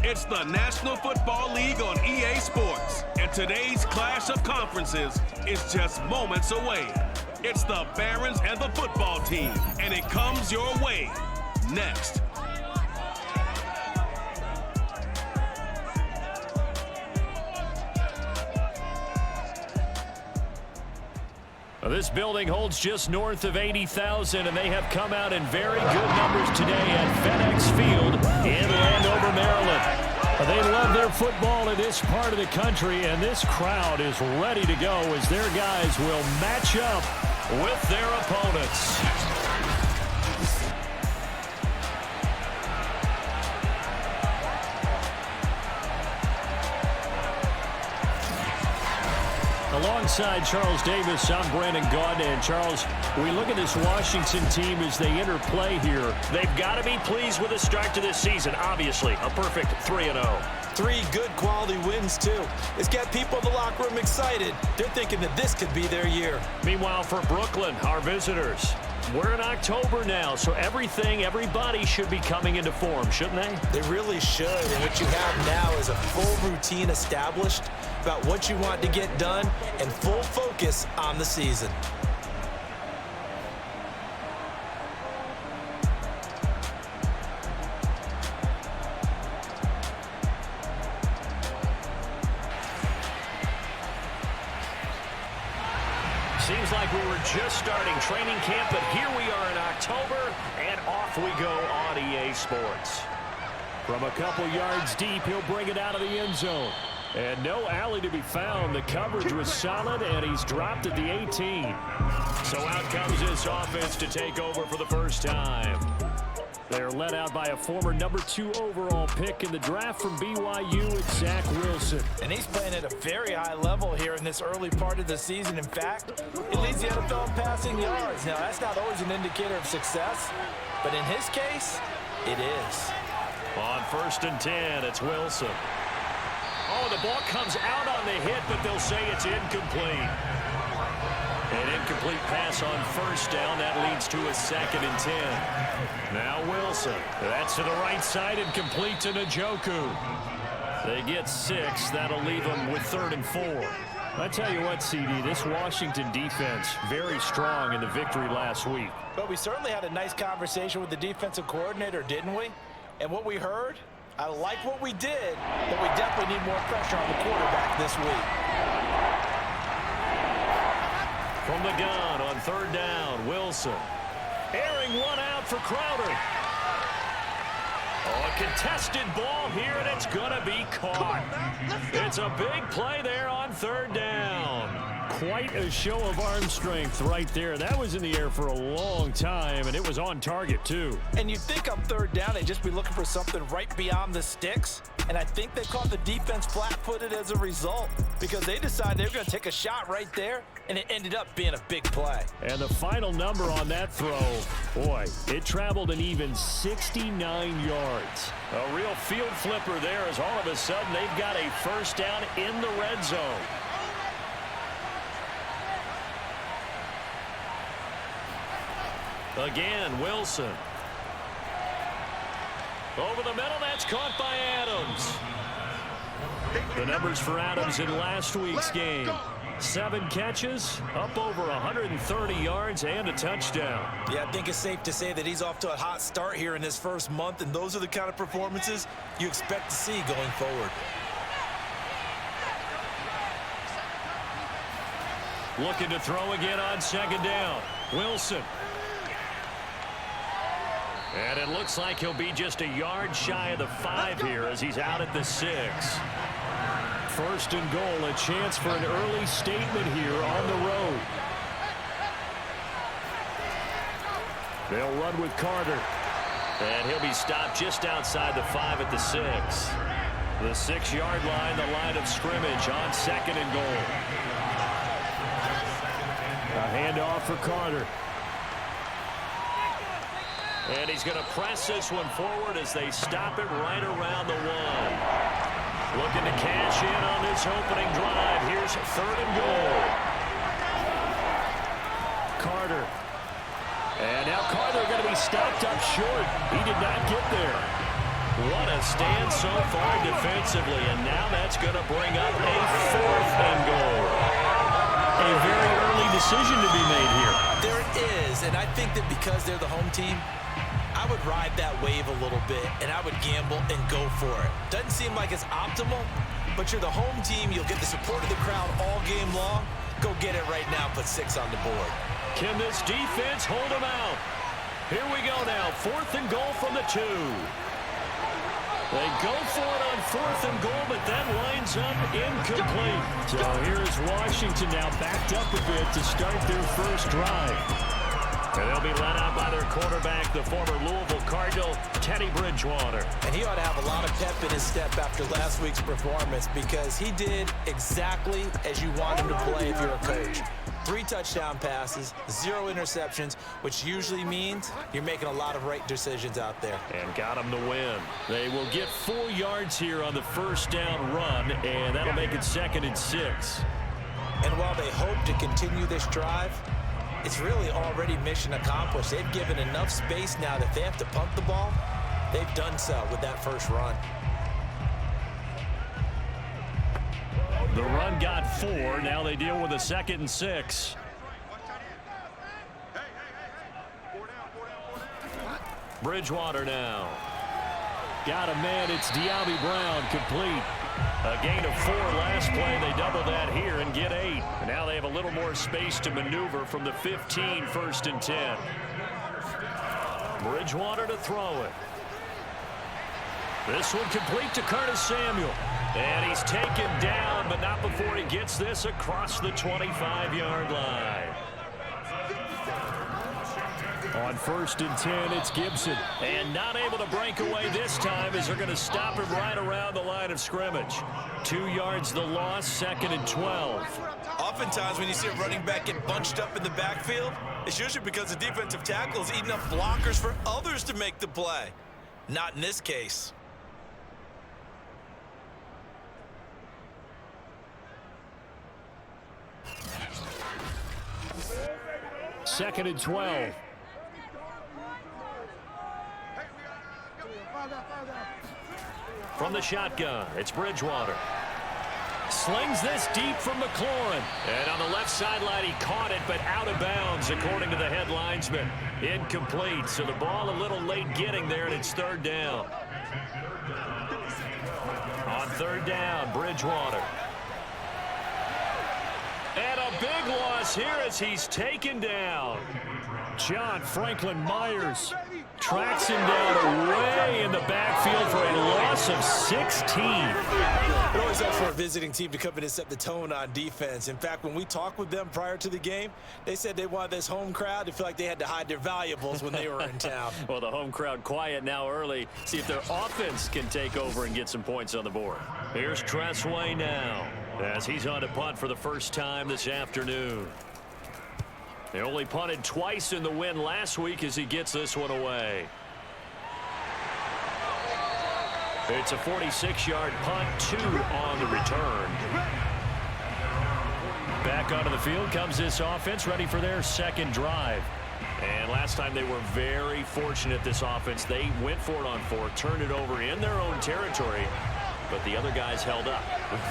It's the National Football League on EA Sports, and today's clash of conferences is just moments away. It's the Barons and the football team, and it comes your way next. This building holds just north of 80,000, and they have come out in very good numbers today at FedEx Field in Landover, Maryland. They love their football in this part of the country, and this crowd is ready to go as their guys will match up with their opponents. Alongside Charles Davis, I'm Brandon Gaudin. And Charles, we look at this Washington team as they interplay here. They've got to be pleased with the start to this season. Obviously, a perfect 3-0. 3 good quality wins, too. It's got people in the locker room excited. They're thinking that this could be their year. Meanwhile, for Brooklyn, our visitors, we're in October now, so everybody should be coming into form, shouldn't they? They really should, and what you have now is a full routine established about what you want to get done and full focus on the season. Seems like we were just starting training camp, but here we are in October, and off we go on EA Sports. From a couple yards deep, he'll bring it out of the end zone. And no alley to be found. The coverage was solid, and he's dropped at the 18. So out comes this offense to take over for the first time. They're led out by a former number 2 overall pick in the draft from BYU. It's Zach Wilson. And he's playing at a very high level here in this early part of the season. In fact, he leads the NFL in passing yards. Now, that's not always an indicator of success, but in his case, it is. On 1st and 10, it's Wilson. Oh, the ball comes out on the hit, but they'll say it's incomplete. An incomplete pass on 1st down. That leads to a 2nd and 10. Now Wilson. That's to the right side and complete to Njoku. They get 6. That'll leave them with 3rd and 4. I tell you what, CD, this Washington defense, very strong in the victory last week. But we certainly had a nice conversation with the defensive coordinator, didn't we? And what we heard, I like what we did, but we definitely need more pressure on the quarterback this week. From the gun on 3rd down, Wilson. Airing one out for Crowder. Oh, a contested ball here, and it's going to be caught. It's a big play there on 3rd down. Quite a show of arm strength right there. That was in the air for a long time, and it was on target, too. And you'd think on 3rd down, they'd just be looking for something right beyond the sticks. And I think they caught the defense flat-footed as a result because they decided they were going to take a shot right there, and it ended up being a big play. And the final number on that throw, boy, it traveled an even 69 yards. A real field flipper there as all of a sudden they've got a 1st down in the red zone. Again, Wilson. Over the middle, that's caught by Adams. The numbers for Adams in last week's game. 7 catches, up over 130 yards, and a touchdown. Yeah, I think it's safe to say that he's off to a hot start here in his first month, and those are the kind of performances you expect to see going forward. Looking to throw again on 2nd down. Wilson. And it looks like he'll be just a yard shy of the 5 here as he's out at the 6. 1st and goal, a chance for an early statement here on the road. They'll run with Carter. And he'll be stopped just outside the 5 at the 6. The 6-yard line, the line of scrimmage on 2nd and goal. A handoff for Carter. And he's going to press this one forward as they stop it right around the 1. Looking to cash in on this opening drive. Here's 3rd and goal. Carter. And now Carter going to be stopped up short. He did not get there. What a stand so far defensively, and now that's going to bring up a 4th and goal. A very early decision to be made here. There is, and I think that because they're the home team, I would ride that wave a little bit, and I would gamble and go for it. Doesn't seem like it's optimal, but you're the home team. You'll get the support of the crowd all game long. Go get it right now. Put 6 on the board. Can this defense hold them out? Here we go now. 4th and goal from the 2. They go for it on 4th and goal, but that winds up incomplete. So here's Washington now backed up a bit to start their first drive. And they'll be led out by their quarterback, the former Louisville Cardinal, Teddy Bridgewater. And he ought to have a lot of pep in his step after last week's performance because he did exactly as you want him to play if you're a coach. 3 touchdown passes, 0 interceptions, which usually means you're making a lot of right decisions out there. And got them to win. They will get 4 yards here on the first down run, and that'll make it 2nd and 6. And while they hope to continue this drive, it's really already mission accomplished. They've given enough space now that if they have to punt the ball, they've done so with that first run. The run got 4. Now they deal with a 2nd and 6. Bridgewater now. Got a man. It's Diaby Brown, complete. A gain of 4 last play. They double that here and get 8. And now they have a little more space to maneuver from the 15, 1st and 10. Bridgewater to throw it. This one complete to Curtis Samuel. And he's taken down, but not before he gets this across the 25-yard line. On 1st and 10, it's Gibson. And not able to break away this time as they're going to stop him right around the line of scrimmage. 2 yards the loss, 2nd and 12. Oftentimes when you see a running back get bunched up in the backfield, it's usually because the defensive tackle is eating up blockers for others to make the play. Not in this case. Second and 12. From the shotgun, it's Bridgewater. Slings this deep from McLaurin. And on the left sideline, he caught it, but out of bounds, according to the head linesman. Incomplete, so the ball a little late getting there, and it's 3rd down. On 3rd down, Bridgewater. And a big loss here as he's taken down. John Franklin Myers tracks him down way in the backfield for a loss of 16. It always helps for a visiting team to come in and set the tone on defense. In fact, when we talked with them prior to the game, they said they wanted this home crowd to feel like they had to hide their valuables when they were in town. Well, the home crowd quiet now early. See if their offense can take over and get some points on the board. Here's Tressway now as he's on to punt for the first time this afternoon. They only punted twice in the win last week as he gets this one away. It's a 46-yard punt, 2 on the return. Back onto the field comes this offense, ready for their 2nd drive. And last time they were very fortunate, this offense. They went for it on 4, turned it over in their own territory, but the other guys held up.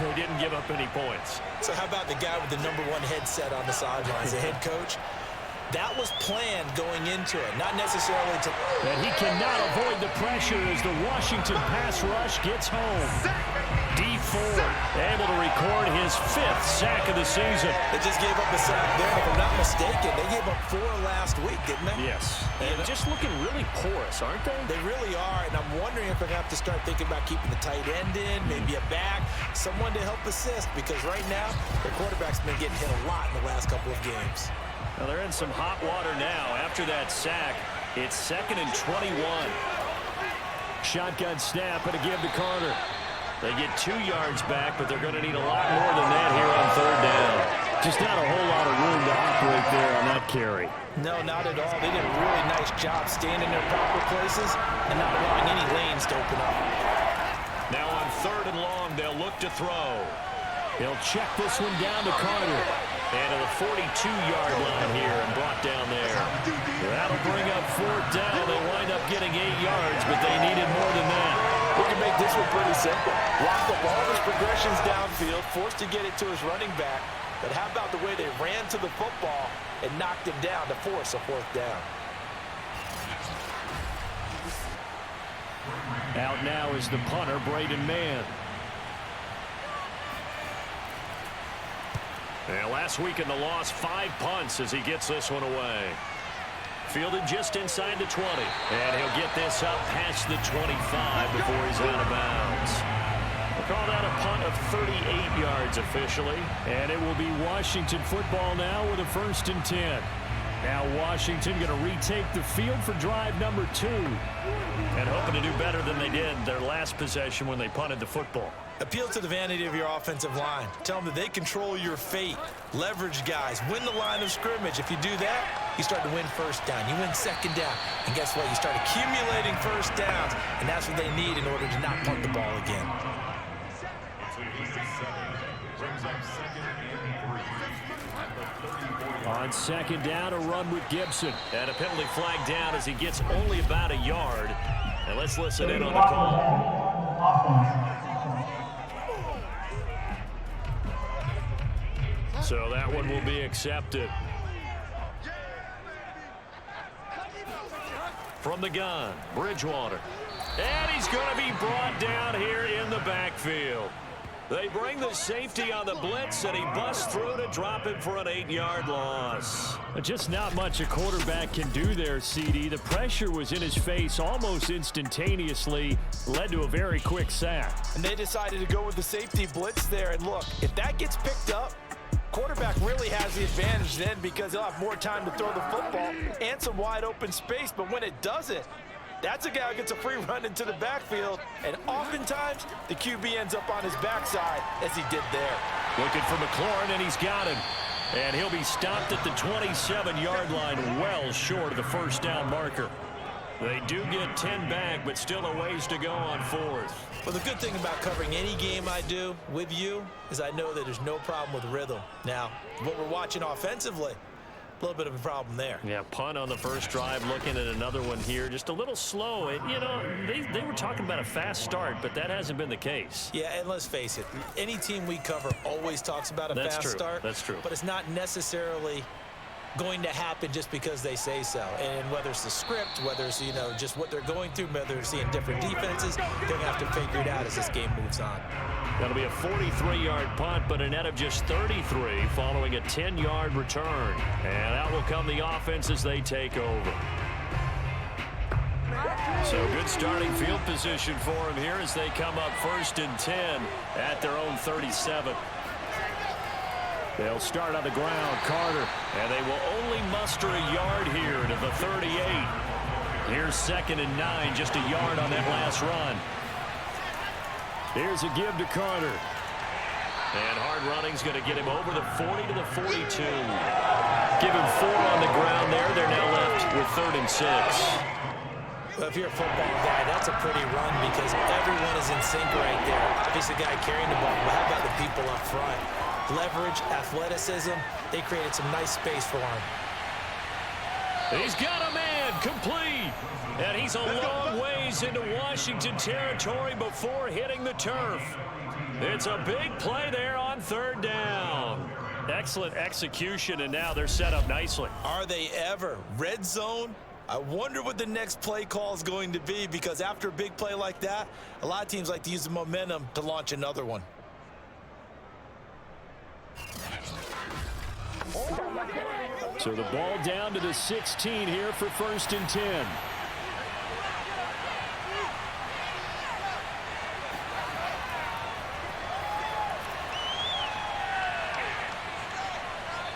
They didn't give up any points. So how about the guy with the #1 headset on the sidelines, the head coach? That was planned going into it, not necessarily to... And he cannot avoid the pressure as the Washington pass rush gets home. D Ford able to record his 5th sack of the season. They just gave up a sack there, if I'm not mistaken. They gave up 4 last week, didn't they? Yes. And just looking really porous, aren't they? They really are, and I'm wondering if they're going to have to start thinking about keeping the tight end in, maybe a back, someone to help assist, because right now, their quarterback's been getting hit a lot in the last couple of games. Well, they're in some hot water now. After that sack, it's 2nd and 21. Shotgun snap and a give to Carter. They get 2 yards back, but they're going to need a lot more than that here on 3rd down. Just not a whole lot of room to operate there on that carry. No, not at all. They did a really nice job staying in their proper places and not allowing any lanes to open up. Now on 3rd and long, they'll look to throw. He'll check this one down to Carter. And to the 42-yard line here and brought down there. That'll bring up 4th down. They wind up getting 8 yards, but they needed more than that. this one pretty simple. Locked up all of his progressions downfield, forced to get it to his running back. But how about the way they ran to the football and knocked him down to force a fourth down? Out now is the punter, Braden Mann. And last week in the loss, 5 punts as he gets this one away. Fielded just inside the 20. And he'll get this up past the 25 before he's out of bounds. We'll call that a punt of 38 yards officially. And it will be Washington football now with a 1st and 10. Now Washington going to retake the field for drive number 2. And hoping to do better than they did their last possession when they punted the football. Appeal to the vanity of your offensive line. Tell them that they control your fate. Leverage guys. Win the line of scrimmage. If you do that, you start to win 1st down. You win 2nd down. And guess what? You start accumulating 1st downs. And that's what they need in order to not punt the ball again. On 2nd down, a run with Gibson. And a penalty flag down as he gets only about a yard. And let's listen in on the call. So that one will be accepted. From the gun, Bridgewater. And he's going to be brought down here in the backfield. They bring the safety on the blitz, and he busts through to drop him for an 8-yard loss. Just not much a quarterback can do there, CD. The pressure was in his face almost instantaneously, led to a very quick sack. And they decided to go with the safety blitz there. And look, if that gets picked up, quarterback really has the advantage then because he'll have more time to throw the football and some wide open space. But when it doesn't, that's a guy who gets a free run into the backfield, and oftentimes the QB ends up on his backside as he did there. Looking for McLaurin, and he's got him. And he'll be stopped at the 27-yard line, well short of the 1st down marker. They do get 10 back, but still a ways to go on 4th. Well, the good thing about covering any game I do with you is I know that there's no problem with rhythm. Now, what we're watching offensively, a little bit of a problem there. Yeah, punt on the 1st drive, looking at another one here. Just a little slow. And, you know, they were talking about a fast start, but that hasn't been the case. Yeah, and let's face it, any team we cover always talks about a fast start. That's true. But it's not necessarily going to happen just because they say so. And whether it's the script, whether it's, you know, just what they're going through, whether they're seeing different defenses, they're going to have to figure it out as this game moves on. That'll be a 43-yard punt, but a net of just 33 following a 10-yard return. And out will come the offense as they take over. So good starting field position for them here as they come up 1st and 10 at their own 37. They'll start on the ground, Carter. And they will only muster a yard here to the 38. Here's 2nd and 9, just a yard on that last run. Here's a give to Carter. And hard running's going to get him over the 40 to the 42. Give him 4 on the ground there. They're now left with 3rd and 6. Well, if you're a football guy, that's a pretty run because everyone is in sync right there. Obviously, the guy carrying the ball, but how about the people up front? Leverage, athleticism, they created some nice space for him. He's got a man, complete. And he's a long ways into Washington territory before hitting the turf. It's a big play there on 3rd down. Excellent execution, and now they're set up nicely. Are they ever? Red zone? I wonder what the next play call is going to be because after a big play like that, a lot of teams like to use the momentum to launch another one. So the ball down to the 16 here for 1st and 10.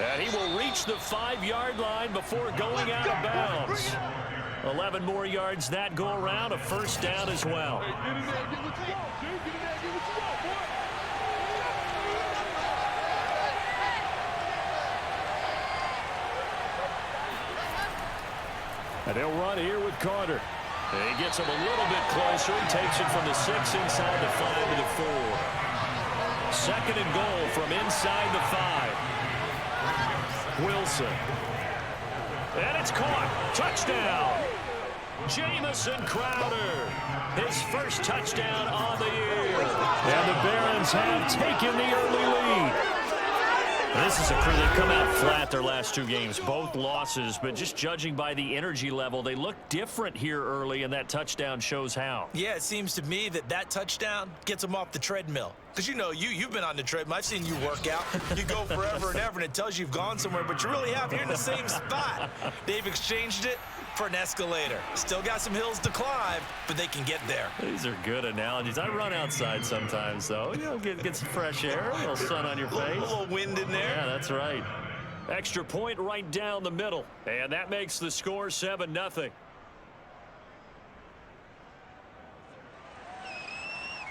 And he will reach the 5-yard line before going out of bounds. 11 more yards that go around, a 1st down as well. And they'll run here with Carter. And he gets him a little bit closer. He takes it from the 6 inside the 5 to the 4. 2nd and goal from inside the 5. Wilson. And it's caught. Touchdown. Jamison Crowder, his first touchdown on the year. And the Barons have taken the early lead. This is a crew that come out flat their last two games, both losses, but just judging by the energy level, they look different here early, and that touchdown shows how. Yeah, it seems to me that touchdown gets them off the treadmill. Because, you know, you've been on the treadmill. I've seen you work out. You go forever and ever, and it tells you you've gone somewhere, but you really have. You're in the same spot. They've exchanged it for an escalator. Still got some hills to climb, but they can get there. These are good analogies. I run outside sometimes, though. You know, get some fresh air, a little sun on your face. A little wind in there. Yeah, that's right. Extra point right down the middle, and that makes the score 7-0.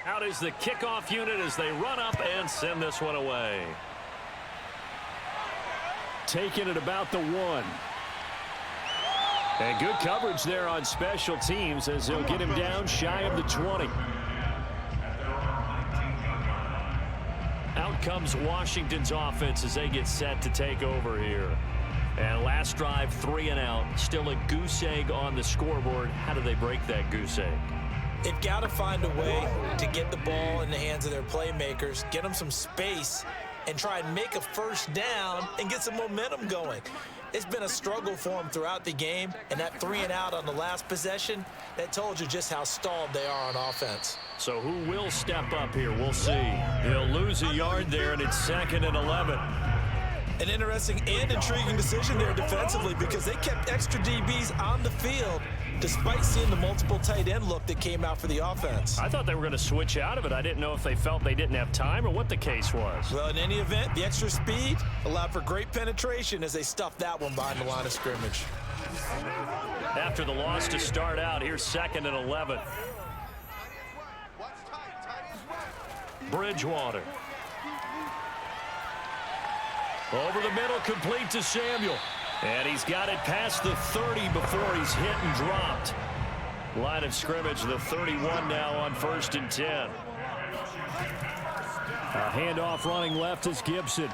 Out is the kickoff unit as they run up and send this one away. Taking it about the 1. And good coverage there on special teams as they'll get him down shy of the 20. Out comes Washington's offense as they get set to take over here. And last drive, 3 and out. Still a goose egg on the scoreboard. How do they break that goose egg? They've got to find a way to get the ball in the hands of their playmakers, get them some space, and try and make a first down and get some momentum going. It's been a struggle for them throughout the game, and that 3 and out on the last possession, that told you just how stalled they are on offense. So who will step up here? We'll see. He'll lose a yard there, and it's 2nd and 11. An interesting and intriguing decision there defensively because they kept extra DBs on the field despite seeing the multiple tight end look that came out for the offense. I thought they were going to switch out of it. I didn't know if they felt they didn't have time or what the case was. Well, in any event, the extra speed allowed for great penetration as they stuffed that one behind the line of scrimmage. After the loss to start out, here's 2nd and 11. Bridgewater. Over the middle, complete to Samuel. And he's got it past the 30 before he's hit and dropped. Line of scrimmage, the 31 now on 1st and 10. A handoff running left is Gibson.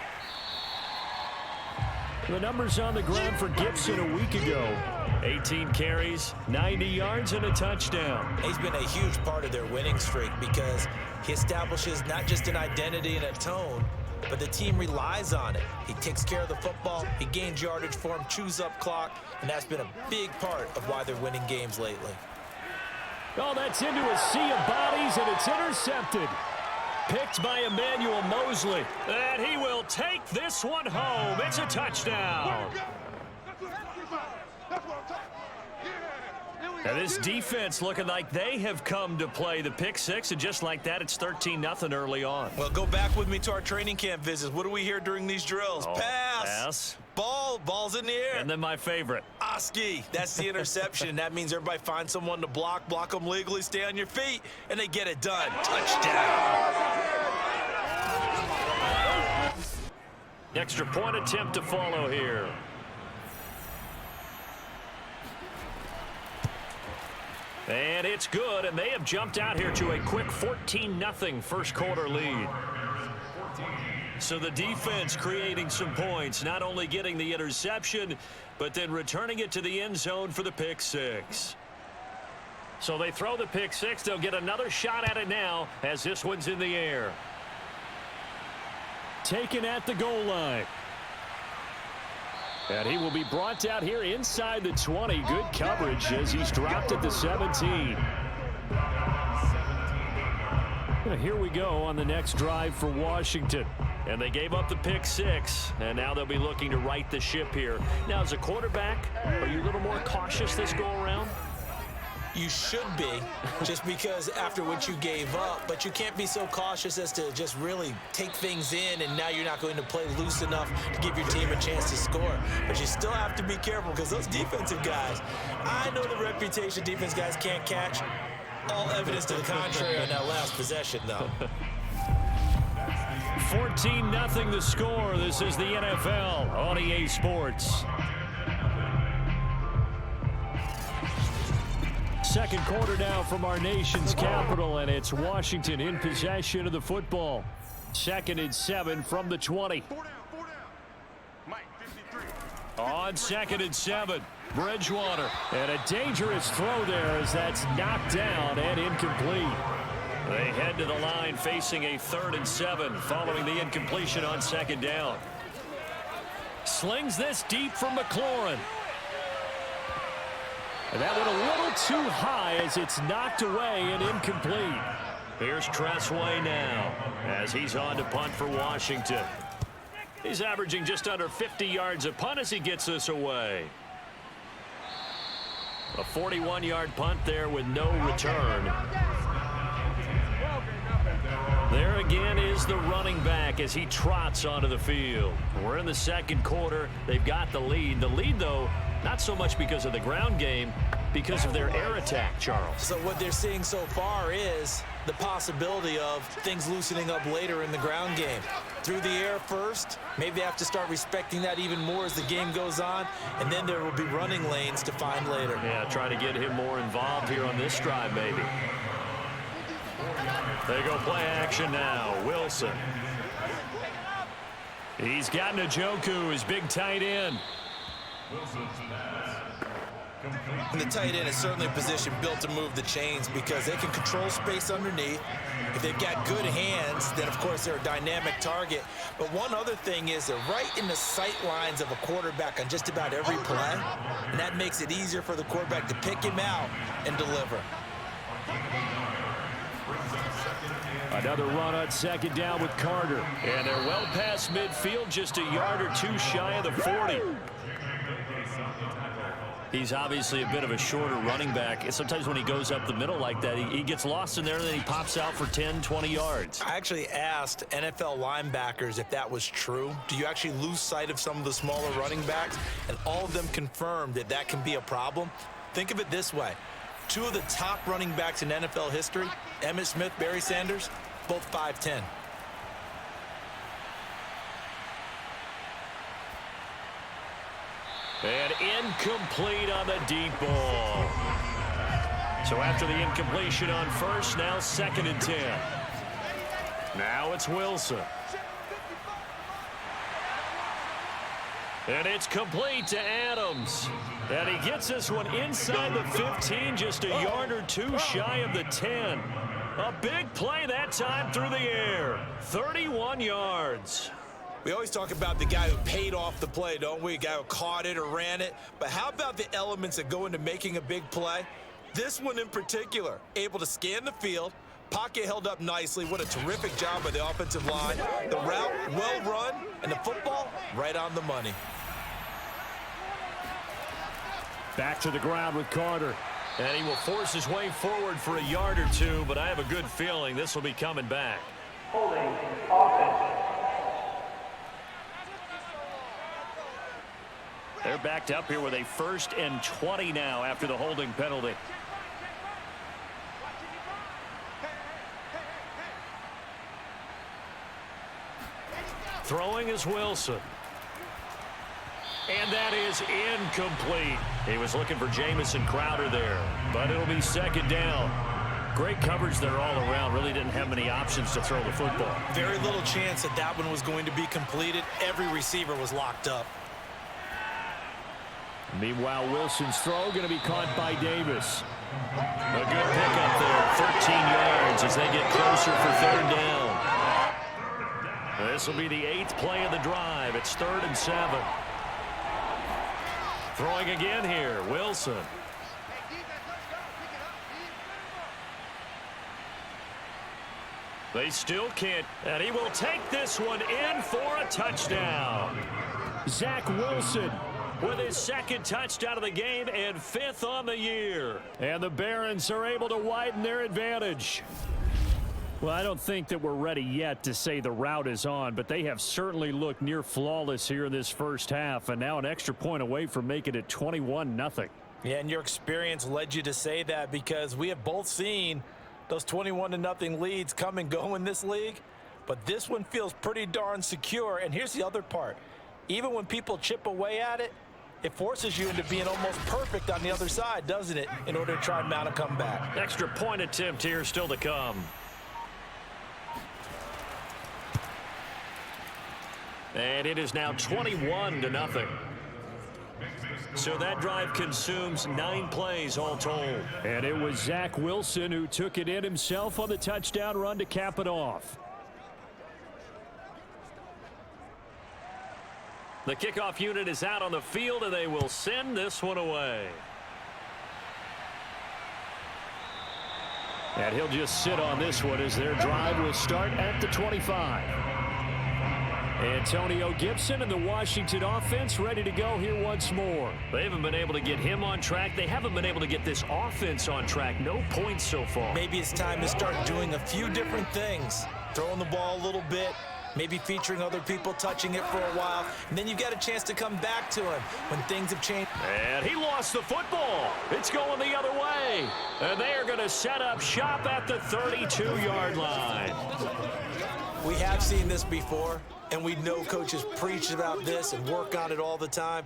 The numbers on the ground for Gibson a week ago. 18 carries, 90 yards, and a touchdown. He's been a huge part of their winning streak because he establishes not just an identity and a tone, but the team relies on it. He takes care of the football, he gains yardage for him, chews up clock, and that's been a big part of why they're winning games lately. Oh, that's into a sea of bodies, and it's intercepted. Picked by Emmanuel Mosley. And he will take this one home. It's a touchdown. And this defense looking like they have come to play the pick six, and just like that, it's 13-0 early on. Well, go back with me to our training camp visits. What do we hear during these drills? Oh, pass. Ball's in the air. And then my favorite. Oski, that's the interception. That means everybody finds someone to block them legally, stay on your feet, and they get it done. Touchdown. Extra point attempt to follow here. And it's good, and they have jumped out here to a quick 14-0 first quarter lead. So the defense creating some points, not only getting the interception, but then returning it to the end zone for the pick six. So they throw the pick six. They'll get another shot at it now as this one's in the air. Taken at the goal line. And he will be brought down here inside the 20. Good coverage as he's dropped at the 17. Here we go on the next drive for Washington. And they gave up the pick six, and now they'll be looking to right the ship here. Now, as a quarterback, are you a little more cautious this go-around? You should be, just because after what you gave up, but you can't be so cautious as to just really take things in, and now you're not going to play loose enough to give your team a chance to score. But you still have to be careful because those defensive guys, I know the reputation defense guys can't catch. All evidence to the contrary on that last possession, though. 14-0 the score. This is the NFL on EA Sports. Second quarter now from our nation's capital, and it's Washington in possession of the football. 2nd and 7 from the 20. On 2nd and 7. Bridgewater. And a dangerous throw there as that's knocked down and incomplete. They head to the line facing a 3rd and 7 following the incompletion on 2nd down. Slings this deep from McLaurin. And that went a little too high as it's knocked away and incomplete. Here's Tressway now as he's on to punt for Washington. He's averaging just under 50 yards a punt as he gets this away. A 41-yard punt there with no return. There again is the running back as he trots onto the field. We're in the 2nd quarter. They've got the lead. The lead, though, not so much because of the ground game, because of their air attack, Charles. So what they're seeing so far is the possibility of things loosening up later in the ground game. Through the air first, maybe they have to start respecting that even more as the game goes on, and then there will be running lanes to find later. Yeah, try to get him more involved here on this drive, maybe. They go play action now. Wilson. He's got Njoku, his big tight end. And the tight end is certainly a position built to move the chains because they can control space underneath. If they've got good hands, then of course they're a dynamic target. But one other thing is they're right in the sight lines of a quarterback on just about every play. And that makes it easier for the quarterback to pick him out and deliver. Another run on 2nd down with Carter. And they're well past midfield, just a yard or two shy of the 40. He's obviously a bit of a shorter running back. Sometimes when he goes up the middle like that, he gets lost in there, and then he pops out for 10, 20 yards. I actually asked NFL linebackers if that was true. Do you actually lose sight of some of the smaller running backs? And all of them confirmed that that can be a problem. Think of it this way. 2 of the top running backs in NFL history, Emmitt Smith, Barry Sanders, both 5'10". And incomplete on the deep ball. So after the incompletion on first, now 2nd and 10. Now it's Wilson. And it's complete to Adams. And he gets this one inside the 15, just a yard or two shy of the 10. A big play that time through the air. 31 yards. We always talk about the guy who paid off the play, don't we? A guy who caught it or ran it. But how about the elements that go into making a big play? This one in particular, able to scan the field, pocket held up nicely. What a terrific job by the offensive line. The route, well run, and the football, right on the money. Back to the ground with Carter. And he will force his way forward for a yard or two, but I have a good feeling this will be coming back. Holding offense. They're backed up here with a 1st and 20 now after the holding penalty. Throwing is Wilson. And that is incomplete. He was looking for Jamison Crowder there, but it'll be 2nd down. Great coverage there all around. Really didn't have many options to throw the football. Very little chance that that one was going to be completed. Every receiver was locked up. Meanwhile, Wilson's throw going to be caught by Davis. A good pickup there, 13 yards as they get closer for 3rd down. This will be the 8th play of the drive. It's 3rd and 7. Throwing again here, Wilson. They still can't, and he will take this one in for a touchdown. Zach Wilson with his 2nd touchdown of the game and 5th on the year. And the Barons are able to widen their advantage. Well, I don't think that we're ready yet to say the route is on, but they have certainly looked near flawless here in this first half, and now an extra point away from making it 21-0. Yeah, and your experience led you to say that because we have both seen those 21-0 leads come and go in this league, but this one feels pretty darn secure. And here's the other part. Even when people chip away at it, it forces you into being almost perfect on the other side, doesn't it, in order to try and mount a comeback. Extra point attempt here still to come. And it is now 21-0. So that drive consumes 9 plays all told. And it was Zach Wilson who took it in himself on the touchdown run to cap it off. The kickoff unit is out on the field, and they will send this one away. And he'll just sit on this one as their drive will start at the 25. Antonio Gibson and the Washington offense ready to go here once more. They haven't been able to get him on track. They haven't been able to get this offense on track. No points so far. Maybe it's time to start doing a few different things. Throwing the ball a little bit, maybe featuring other people touching it for a while, and then you've got a chance to come back to him when things have changed. And he lost the football. It's going the other way. And they are going to set up shop at the 32-yard line. We have seen this before, and we know coaches preach about this and work on it all the time.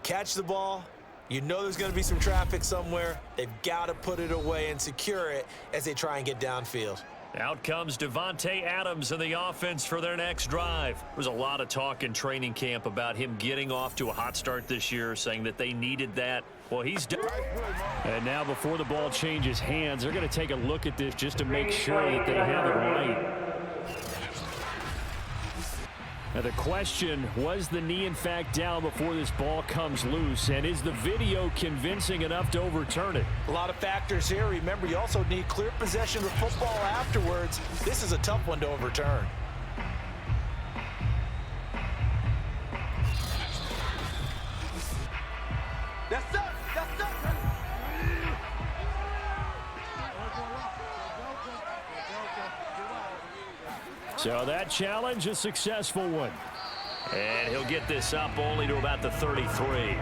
Catch the ball. You know there's going to be some traffic somewhere. They've got to put it away and secure it as they try and get downfield. Out comes Devontae Adams in the offense for their next drive. There's a lot of talk in training camp about him getting off to a hot start this year, saying that they needed that. Well, he's done. And now before the ball changes hands, they're going to take a look at this just to make sure that they have it right. Now the question, was the knee in fact down before this ball comes loose? And is the video convincing enough to overturn it? A lot of factors here. Remember, you also need clear possession of the football afterwards. This is a tough one to overturn. Yes, sir. Yes, sir. So that challenge, a successful one. And he'll get this up only to about the 33.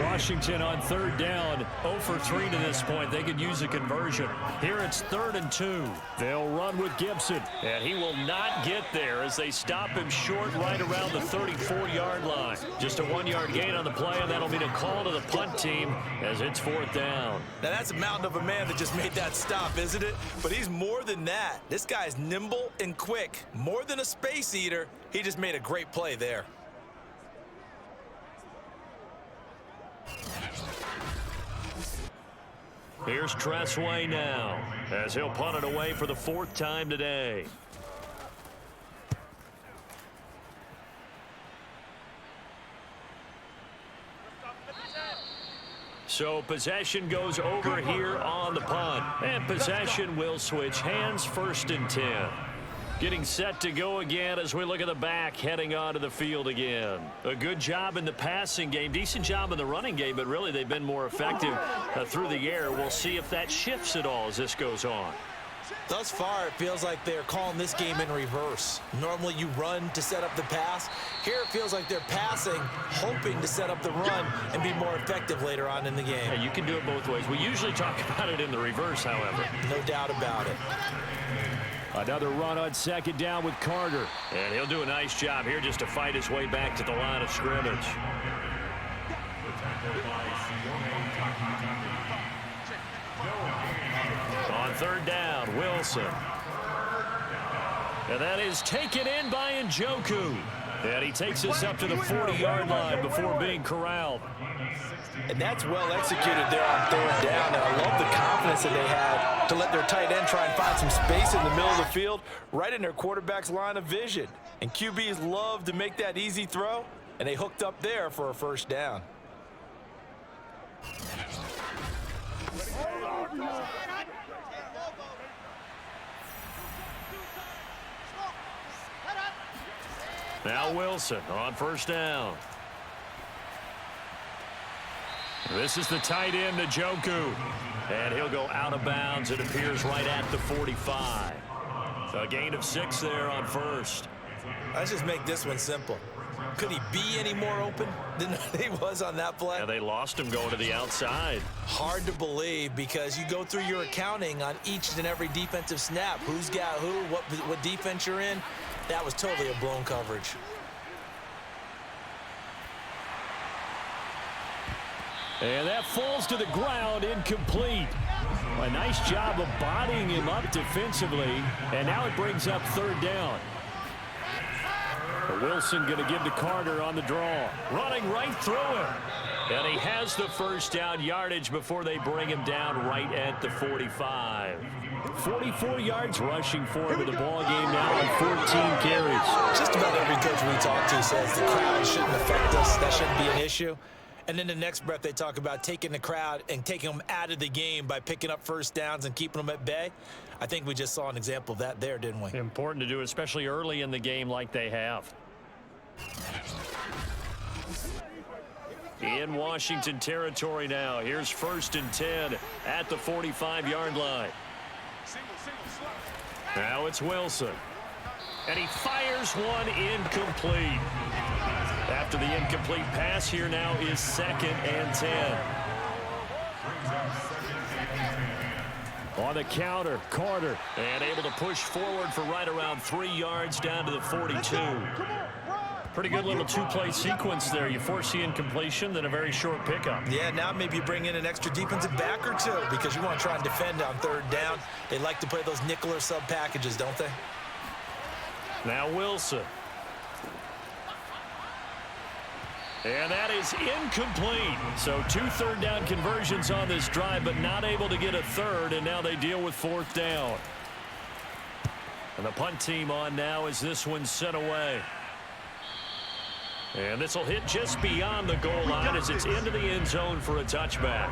Washington on third down. 0 for 3 to this point. They could use a conversion. Here it's 3rd and 2. They'll run with Gibson. And he will not get there as they stop him short right around the 34-yard line. Just a 1-yard gain on the play, and that'll mean a call to the punt team as it's 4th down. Now, that's a mountain of a man that just made that stop, isn't it? But he's more than that. This guy's nimble and quick. More than a space eater. He just made a great play there. Here's Tressway now as he'll punt it away for the 4th time today. So possession goes over here on the punt. And possession will switch hands, 1st and 10. Getting set to go again as we look at the back heading onto the field again. A good job in the passing game, decent job in the running game, but really they've been more effective through the air. We'll see if that shifts at all as this goes on. Thus far, it feels like they're calling this game in reverse. Normally you run to set up the pass. Here it feels like they're passing, hoping to set up the run and be more effective later on in the game. Yeah, you can do it both ways. We usually talk about it in the reverse, however. No doubt about it. Another run on 2nd down with Carter. And he'll do a nice job here just to fight his way back to the line of scrimmage. On 3rd down, Wilson. And that is taken in by Njoku. And he takes us up to the 40-yard line before being corralled. And that's well executed there on 3rd down. And I love the confidence that they had to let their tight end try and find some space in the middle of the field, right in their quarterback's line of vision. And QBs love to make that easy throw, and they hooked up there for a 1st down. Now Wilson on 1st down. This is the tight end, Njoku. And he'll go out of bounds, it appears, right at the 45. A gain of 6 there on 1st. Let's just make this one simple. Could he be any more open than he was on that play? Yeah, they lost him going to the outside. Hard to believe because you go through your accounting on each and every defensive snap. Who's got who, what defense you're in. That was totally a blown coverage. And that falls to the ground, incomplete. A nice job of bodying him up defensively, and now it brings up 3rd down. Wilson going to give to Carter on the draw. Running right through him. And he has the first down yardage before they bring him down right at the 45. 44 yards rushing for him in the ball game now on 14 carries. Just about every coach we talk to says the crowd shouldn't affect us. That shouldn't be an issue. And then the next breath they talk about taking the crowd and taking them out of the game by picking up first downs and keeping them at bay. I think we just saw an example of that there, didn't we? Important to do, especially early in the game like they have. In Washington territory now. Here's 1st and 10 at the 45-yard line. Now it's Wilson. And he fires one incomplete. After the incomplete pass, here now is 2nd and 10. On the counter, Carter. And able to push forward for right around 3 yards down to the 42. Pretty good little two-play sequence there. You force the incompletion, then a very short pickup. Yeah, now maybe you bring in an extra defensive back or two because you want to try and defend on 3rd down. They like to play those nickel or sub packages, don't they? Now Wilson. And that is incomplete. So 2 third down conversions on this drive, but not able to get a third, and now they deal with 4th down. And the punt team on now as this one's sent away. And this will hit just beyond the goal line as it's into the end zone for a touchback.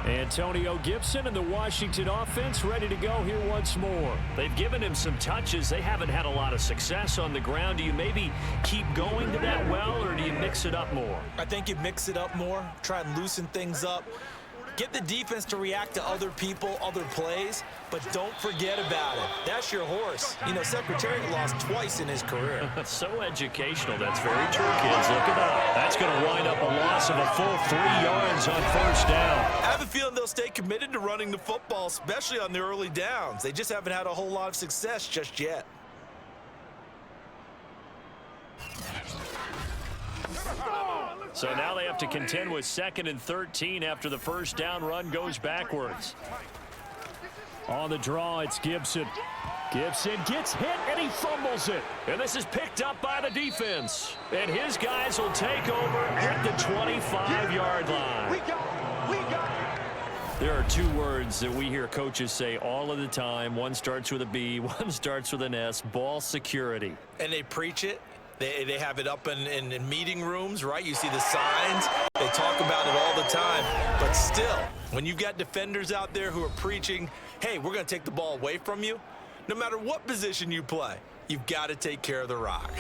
Antonio Gibson and the Washington offense ready to go here once more. They've given him some touches. They haven't had a lot of success on the ground. Do you maybe keep going to that well, or do you mix it up more? I think you mix it up more, try and loosen things up. Get the defense to react to other people, other plays, but don't forget about it. That's your horse. You know, Secretariat lost twice in his career. So educational. That's very true, kids. Look at that. That's going to wind up a loss of a full 3 yards on 1st down. I have a feeling they'll stay committed to running the football, especially on the early downs. They just haven't had a whole lot of success just yet. So now they have to contend with 2nd and 13 after the 1st down run goes backwards. On the draw, it's Gibson. Gibson gets hit, and he fumbles it. And this is picked up by the defense. And his guys will take over at the 25-yard line. There are 2 words that we hear coaches say all of the time. One starts with a B, one starts with an S, ball security. And they preach it. They have it up in meeting rooms, right? You see the signs. They talk about it all the time. But still, when you've got defenders out there who are preaching, hey, we're going to take the ball away from you, no matter what position you play, you've got to take care of the rock.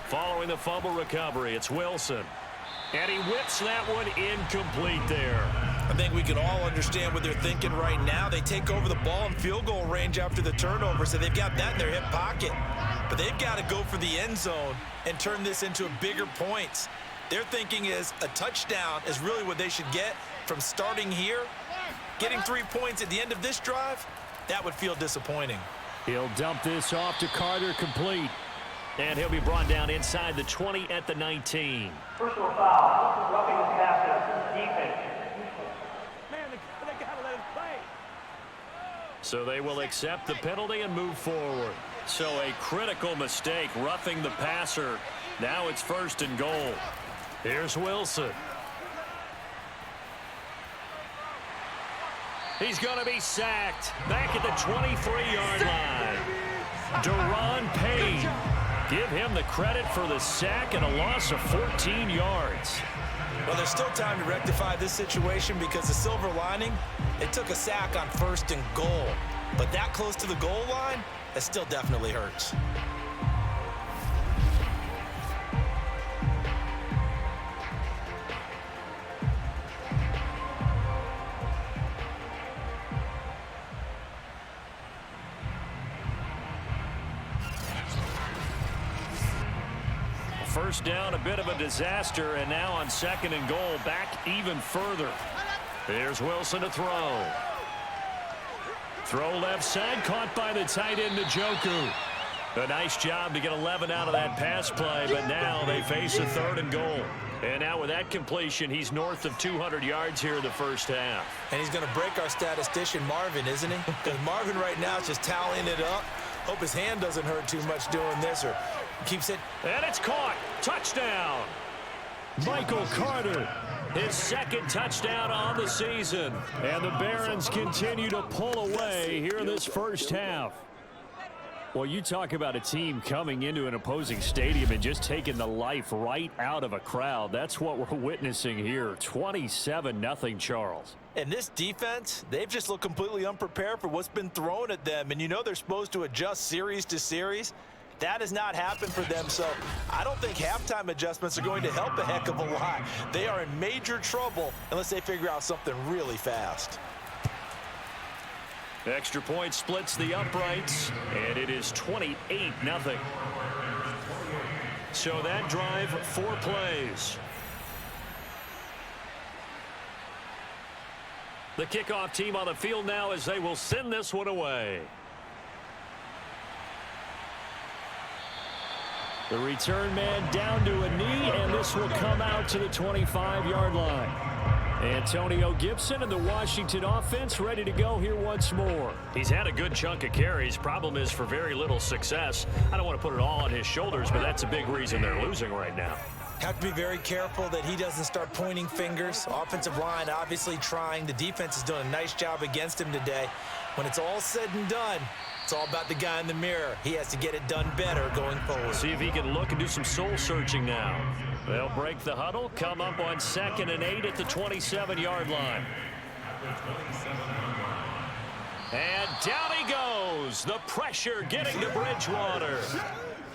Following the fumble recovery, it's Wilson. And he whips that one incomplete there. I think we can all understand what they're thinking right now. They take over the ball in field goal range after the turnover, so they've got that in their hip pocket. But they've got to go for the end zone and turn this into a bigger points. Their thinking is a touchdown is really what they should get from starting here. Getting 3 points at the end of this drive, that would feel disappointing. He'll dump this off to Carter, complete. And he'll be brought down inside the 20 at the 19. Personal foul. Roughing the passer. Defense. Man, they gotta let him play. So they will accept the penalty and move forward. So a critical mistake, roughing the passer. Now it's 1st and goal. Here's Wilson. He's going to be sacked. Back at the 23-yard line. Deron Payne. Give him the credit for the sack and a loss of 14 yards. Well, there's still time to rectify this situation because the silver lining, it took a sack on 1st and goal. But that close to the goal line, that still definitely hurts. First down, a bit of a disaster, and now on 2nd and goal, back even further. Here's Wilson to throw. Throw left side, caught by the tight end, Njoku. A nice job to get 11 out of that pass play, but now they face a 3rd and goal. And now with that completion, he's north of 200 yards here in the first half. And he's going to break our statistician Marvin, isn't he? Because Marvin right now is just tallying it up. Hope his hand doesn't hurt too much doing this or keeps it. And it's caught. Touchdown. Michael Carter. His second touchdown on the season. And the Barons continue to pull away here in this first half. Well, you talk about a team coming into an opposing stadium and just taking the life right out of a crowd. That's what we're witnessing here. 27-0, Charles. And this defense, they've just looked completely unprepared for what's been thrown at them. And you know they're supposed to adjust series to series. That has not happened for them, so I don't think halftime adjustments are going to help a heck of a lot. They are in major trouble unless they figure out something really fast. Extra point splits the uprights, and it is 28-0. So that drive, 4 plays. The kickoff team on the field now as they will send this one away. The return man down to a knee, and this will come out to the 25-yard line. Antonio Gibson and the Washington offense ready to go here once more. He's had a good chunk of carries. Problem is for very little success. I don't want to put it all on his shoulders, but that's a big reason they're losing right now. Have to be very careful that he doesn't start pointing fingers. Offensive line obviously trying. The defense is doing a nice job against him today. When it's all said and done, it's all about the guy in the mirror. He has to get it done better going forward. See if he can look and do some soul searching now. They'll break the huddle, come up on 2nd and 8 at the 27-yard line. And down he goes. The pressure getting to Bridgewater.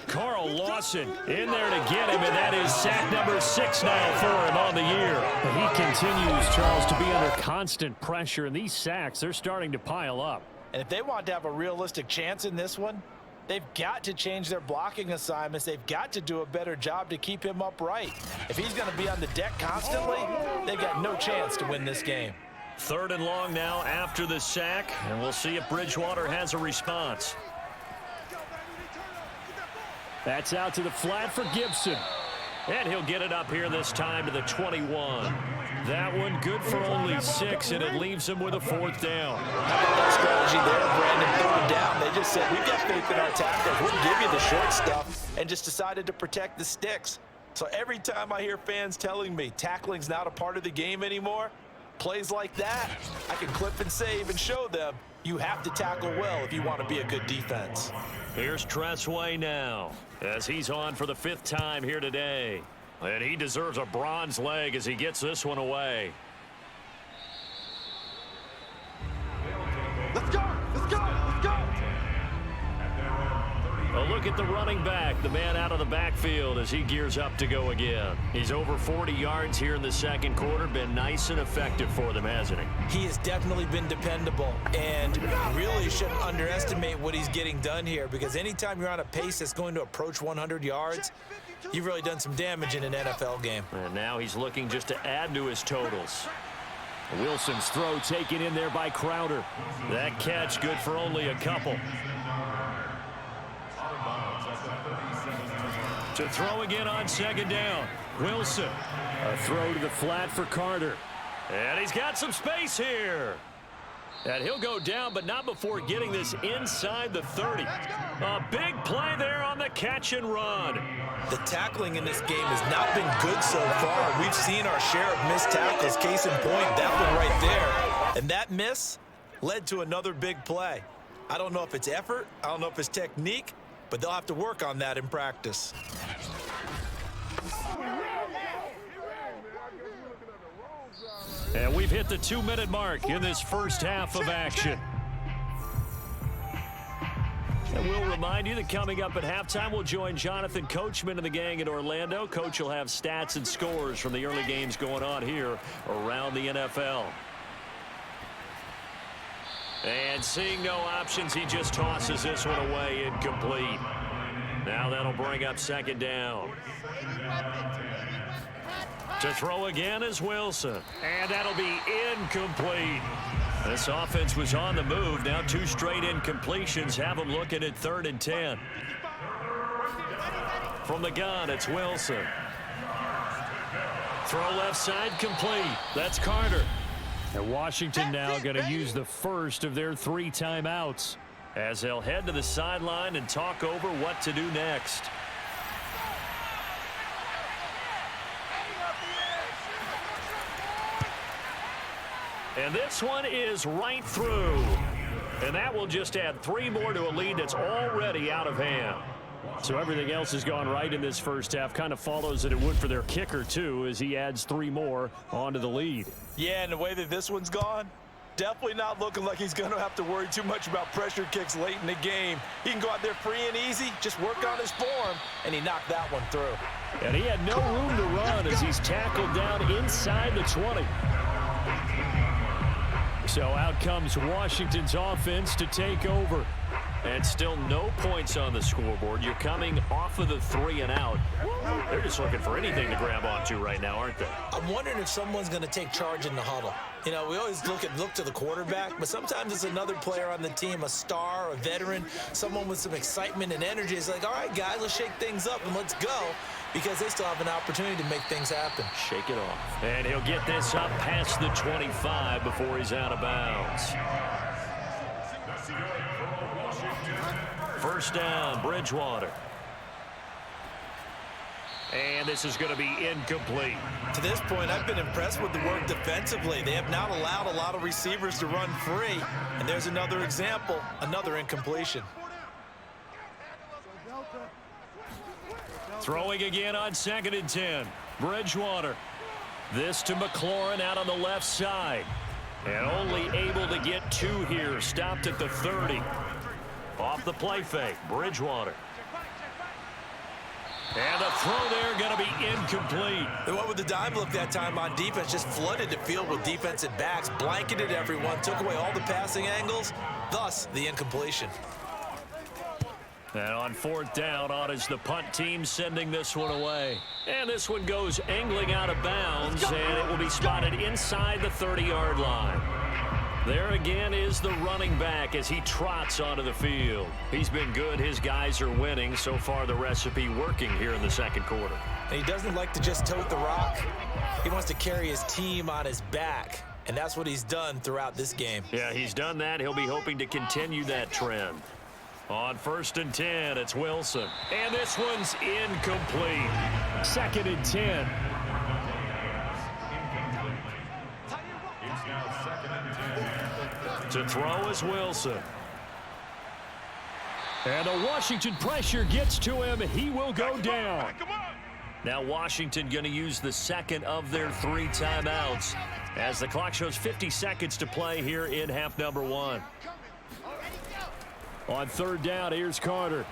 Carl Lawson in there to get him, and that is sack number 6 now for him on the year. He continues, Charles, to be under constant pressure, and these sacks, they're starting to pile up. And if they want to have a realistic chance in this one, they've got to change their blocking assignments. They've got to do a better job to keep him upright. If he's going to be on the deck constantly, they've got no chance to win this game. 3rd and long now after the sack, and we'll see if Bridgewater has a response. That's out to the flat for Gibson. And he'll get it up here this time to the 21. That one good for only 6, and it leaves him with a 4th down. How about that strategy there, Brandon? Throwing down. They just said, we've got faith in our tackles. We'll give you the short stuff, and just decided to protect the sticks. So every time I hear fans telling me tackling's not a part of the game anymore, plays like that, I can clip and save and show them you have to tackle well if you want to be a good defense. Here's Tressway now as he's on for the 5th time here today. And he deserves a bronze leg as he gets this one away. Let's go! Let's go! Let's go! A look at the running back, the man out of the backfield as he gears up to go again. He's over 40 yards here in the 2nd quarter. Been nice and effective for them, hasn't he? He has definitely been dependable, and really shouldn't underestimate what he's getting done here, because anytime you're on a pace that's going to approach 100 yards, you've really done some damage in an NFL game. And now he's looking just to add to his totals. Wilson's throw taken in there by Crowder. That catch good for only a couple. To throw again on 2nd down. Wilson. A throw to the flat for Carter. And he's got some space here. And he'll go down, but not before getting this inside the 30. A big play there on the catch and run. The tackling in this game has not been good so far. We've seen our share of missed tackles. Case in point, that one right there. And that miss led to another big play. I don't know if it's effort. I don't know if it's technique, but they'll have to work on that in practice. And we've hit the 2-minute mark in this first half of action. And we'll remind you that coming up at halftime, we'll join Jonathan Coachman and the gang in Orlando. Coach will have stats and scores from the early games going on here around the NFL. And seeing no options, he just tosses this one away incomplete. Now that'll bring up 2nd down. To throw again is Wilson. And that'll be incomplete. This offense was on the move. Now 2 straight incompletions have them looking at 3rd and 10. From the gun, it's Wilson. Throw left side complete. That's Carter. And Washington now going to use the first of their 3 timeouts as they'll head to the sideline and talk over what to do next. And this one is right through. And that will just add 3 more to a lead that's already out of hand. So everything else has gone right in this first half. Kind of follows that it would for their kicker, too, as he adds 3 more onto the lead. Yeah, and the way that this one's gone, definitely not looking like he's going to have to worry too much about pressure kicks late in the game. He can go out there free and easy, just work on his form, and he knocked that one through. And he had no room to run as he's tackled down inside the 20. So out comes Washington's offense to take over. And still no points on the scoreboard. You're coming off of the 3 and out. They're just looking for anything to grab onto right now, aren't they? I'm wondering if someone's going to take charge in the huddle. You know, we always look to the quarterback, but sometimes it's another player on the team, a star, a veteran, someone with some excitement and energy. It's like, all right, guys, let's shake things up and let's go, because they still have an opportunity to make things happen. Shake it off. And he'll get this up past the 25 before he's out of bounds. First down, Bridgewater. And this is going to be incomplete. To this point, I've been impressed with the work defensively. They have not allowed a lot of receivers to run free. And there's another example, another incompletion. Throwing again on 2nd and 10. Bridgewater. This to McLaurin out on the left side. And only able to get 2 here. Stopped at the 30. Off the play fake, Bridgewater. And the throw there going to be incomplete. They went with the dime look that time on defense, just flooded the field with defensive backs, blanketed everyone, took away all the passing angles, thus the incompletion. And on 4th down, on is the punt team sending this one away. And this one goes angling out of bounds, and it will be spotted inside the 30-yard line. There again is the running back as he trots onto the field. He's been good. His guys are winning. So far, the recipe working here in the second quarter. And he doesn't like to just tote the rock. He wants to carry his team on his back, and that's what he's done throughout this game. Yeah, he's done that. He'll be hoping to continue that trend. On 1st and 10, it's Wilson. And this one's incomplete. 2nd and 10. To throw is Wilson. And the Washington pressure gets to him. He will go down. Now Washington going to use the 2nd of their 3 timeouts as the clock shows 50 seconds to play here in half number 1. On 3rd down, here's Carter.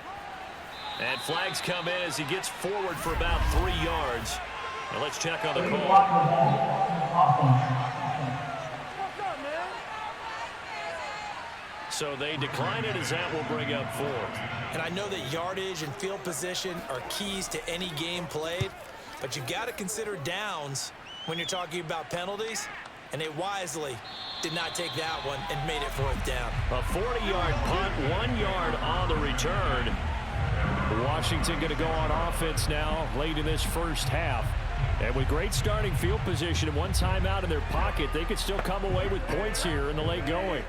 And flags come in as he gets forward for about 3 yards. Now let's check on the call. So they decline it as that will bring up 4th. And I know that yardage and field position are keys to any game played, but you got to consider downs when you're talking about penalties, and they wisely did not take that one and made it 4th down. A 40-yard punt, 1 yard on the return. Washington going to go on offense now late in this first half. And with great starting field position and 1 timeout in their pocket, they could still come away with points here in the late going.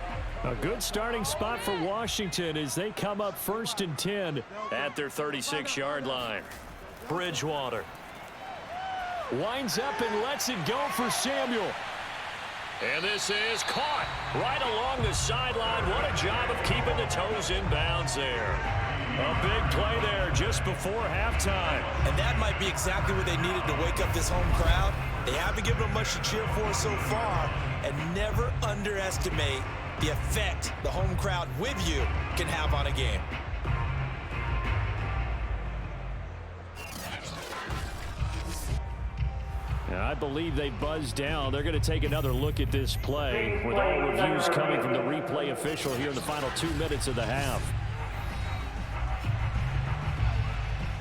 A good starting spot for Washington as they come up 1st and 10 at their 36-yard line. Bridgewater winds up and lets it go for Samuel. And this is caught right along the sideline. What a job of keeping the toes in bounds there. A big play there just before halftime. And that might be exactly what they needed to wake up this home crowd. They haven't given them much to cheer for so far, and never underestimate the effect the home crowd with you can have on a game. And I believe they buzzed down. They're going to take another look at this play with all reviews coming from the replay official here in the final 2 minutes of the half.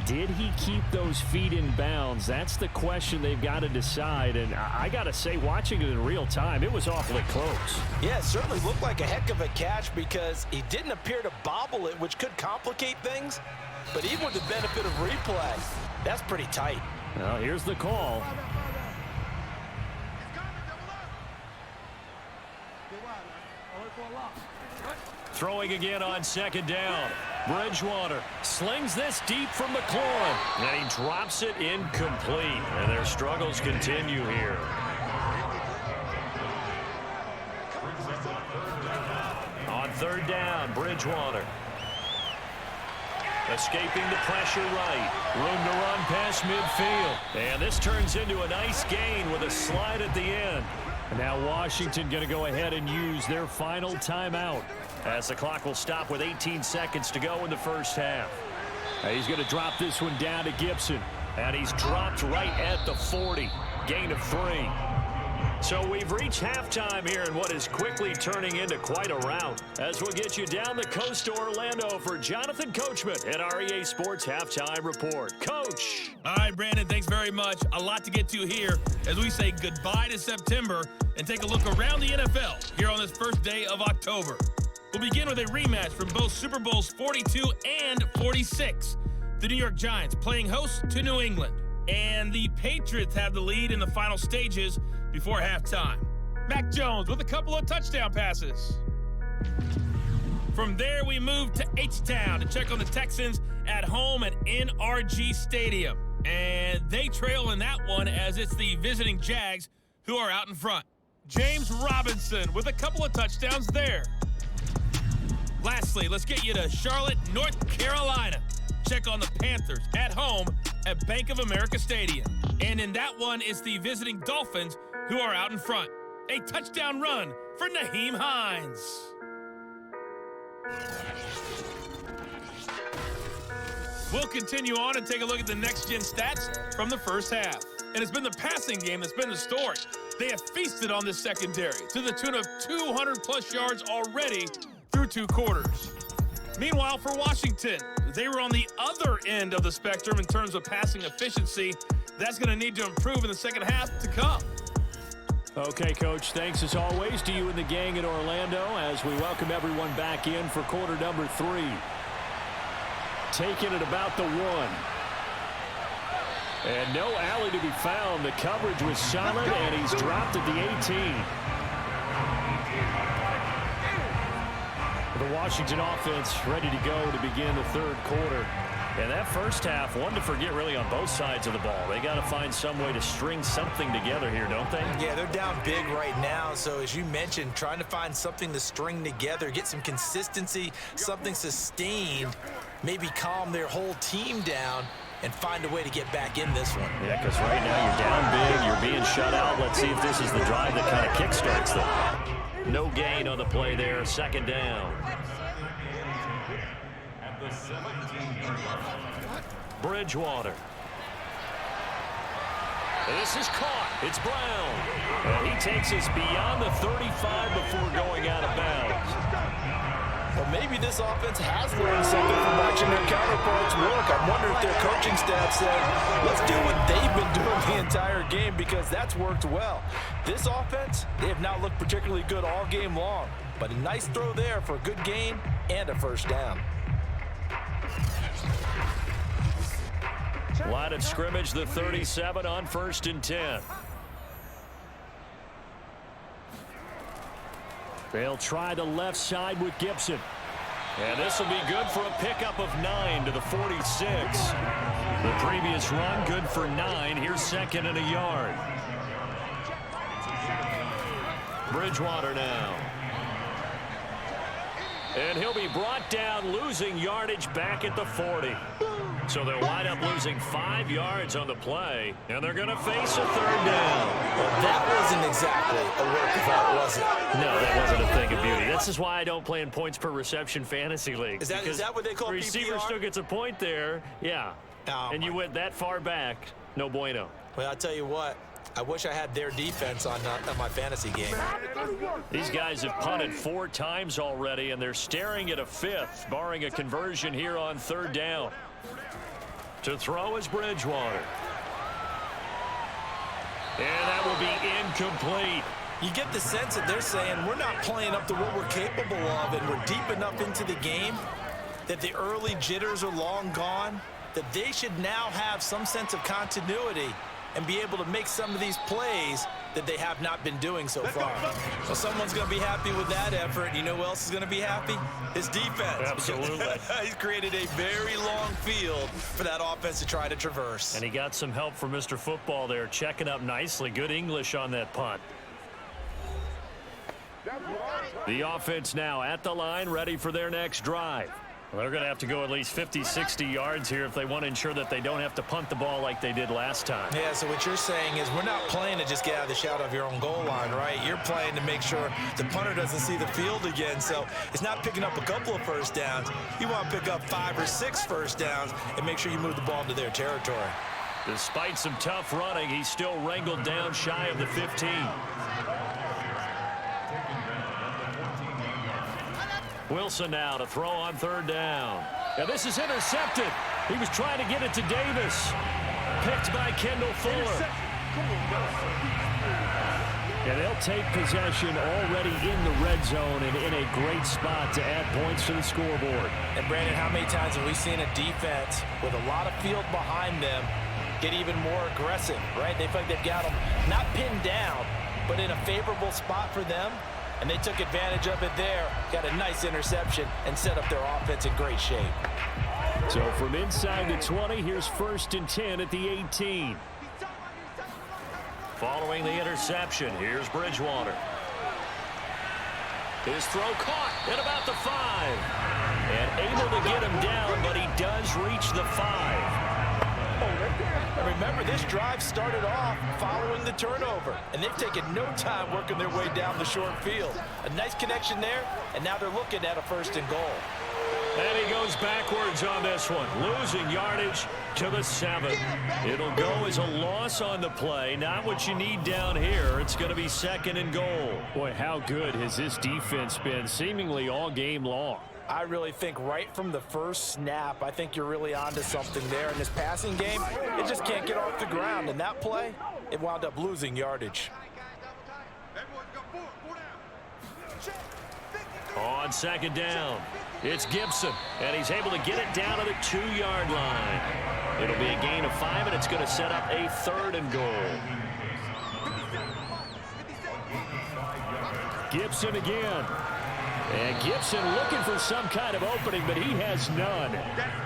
Did he keep those feet in bounds? That's the question they've got to decide. And I got to say, watching it in real time, it was awfully close. Yeah, it certainly looked like a heck of a catch because he didn't appear to bobble it, which could complicate things. But even with the benefit of replay, that's pretty tight. Well, here's the call. Throwing again on second down. Bridgewater slings this deep from McLaurin. And he drops it incomplete. And their struggles continue here. On third down, Bridgewater. Escaping the pressure right. Room to run past midfield. And this turns into a nice gain with a slide at the end. And now Washington going to go ahead and use their final timeout, as the clock will stop with 18 seconds to go in the first half. He's going to drop this one down to Gibson. And he's dropped right at the 40. Gain of 3. So we've reached halftime here in what is quickly turning into quite a rout, as we'll get you down the coast to Orlando for Jonathan Coachman at our EA Sports Halftime Report. Coach. All right, Brandon, thanks very much. A lot to get to here as we say goodbye to September and take a look around the NFL here on this first day of October. We'll begin with a rematch from both Super Bowls 42 and 46. The New York Giants playing host to New England. And the Patriots have the lead in the final stages before halftime. Mac Jones with a couple of touchdown passes. From there, we move to H-Town to check on the Texans at home at NRG Stadium. And they trail in that one as it's the visiting Jags who are out in front. James Robinson with a couple of touchdowns there. Lastly, let's get you to Charlotte, North Carolina. Check on the Panthers at home at Bank of America Stadium. And in that one, it's the visiting Dolphins who are out in front. A touchdown run for Nyheim Hines. We'll continue on and take a look at the next-gen stats from the first half. And it's been the passing game that's been the story. They have feasted on this secondary to the tune of 200-plus yards already through 2 quarters. Meanwhile, for Washington, they were on the other end of the spectrum in terms of passing efficiency. That's going to need to improve in the second half to come. Okay, Coach, thanks as always to you and the gang in Orlando as we welcome everyone back in for quarter number 3. Taking it about the 1. And no alley to be found. The coverage was solid, and he's dropped at the 18. The Washington offense ready to go to begin the third quarter. And that first half, one to forget really on both sides of the ball. They got to find some way to string something together here, don't they? Yeah, they're down big right now. So as you mentioned, trying to find something to string together, get some consistency, something sustained, maybe calm their whole team down and find a way to get back in this one. Yeah, because right now you're down big, you're being shut out. Let's see if this is the drive that kind of kickstarts them. No gain on the play there, second down. Bridgewater. This is caught. It's Brown. And he takes us beyond the 35 before going out of bounds. Well, maybe this offense has learned something from watching their counterparts work. I wonder if their coaching staff said, let's do what they've been doing the entire game, because that's worked well. This offense, they have not looked particularly good all game long, but a nice throw there for a good gain and a first down. Line of scrimmage, the 37 on 1st and 10. They'll try the left side with Gibson. And this will be good for a pickup of 9 to the 46. The previous run good for 9. Here's 2nd and a yard. Bridgewater now. And he'll be brought down, losing yardage back at the 40. So they'll wind up losing 5 yards on the play, and they're going to face a 3rd down. Well, that wasn't exactly a work of art, was it? No, that wasn't a thing of beauty. This is why I don't play in points per reception fantasy leagues. Is that what they call PPR? The receiver still gets a point there, yeah. Oh, and you went that far back, no bueno. Well, I'll tell you what. I wish I had their defense on my fantasy game. These guys have punted 4 times already, and they're staring at a 5th, barring a conversion here on 3rd down. To throw is Bridgewater. And that will be incomplete. You get the sense that they're saying we're not playing up to what we're capable of, and we're deep enough into the game that the early jitters are long gone, that they should now have some sense of continuity and be able to make some of these plays that they have not been doing so far. So someone's going to be happy with that effort. You know who else is going to be happy? His defense. Absolutely. He's created a very long field for that offense to try to traverse. And he got some help from Mr. Football there, checking up nicely. Good English on that punt. The offense now at the line, ready for their next drive. Well, they're going to have to go at least 50, 60 yards here if they want to ensure that they don't have to punt the ball like they did last time. Yeah, so what you're saying is we're not playing to just get out of the shadow of your own goal line, right? You're playing to make sure the punter doesn't see the field again. So it's not picking up a couple of first downs. You want to pick up 5 or 6 first downs and make sure you move the ball into their territory. Despite some tough running, he's still wrangled down shy of the 15. Wilson now to throw on third down. Now this is intercepted. He was trying to get it to Davis. Picked by Kendall Fuller. And they'll take possession already in the red zone and in a great spot to add points to the scoreboard. And Brandon, how many times have we seen a defense with a lot of field behind them get even more aggressive, right? They feel like they've got them not pinned down, but in a favorable spot for them. And they took advantage of it there, got a nice interception, and set up their offense in great shape. So from inside the 20, here's 1st and 10 at the 18. Following the interception, here's Bridgewater. His throw caught at about the 5. And able to get him down, but he does reach the 5. And remember, this drive started off following the turnover, and they've taken no time working their way down the short field. A nice connection there, and now they're looking at a 1st and goal. And he goes backwards on this one, losing yardage to the 7. It'll go as a loss on the play, not what you need down here. It's going to be 2nd and goal. Boy, how good has this defense been seemingly all game long? I really think right from the first snap, I think you're really onto something there. In this passing game, it just can't get off the ground. And that play, it wound up losing yardage. On 2nd down, it's Gibson, and he's able to get it down to the 2-yard line. It'll be a gain of 5, and it's going to set up a 3rd and goal. Gibson again. And Gibson looking for some kind of opening, but he has none.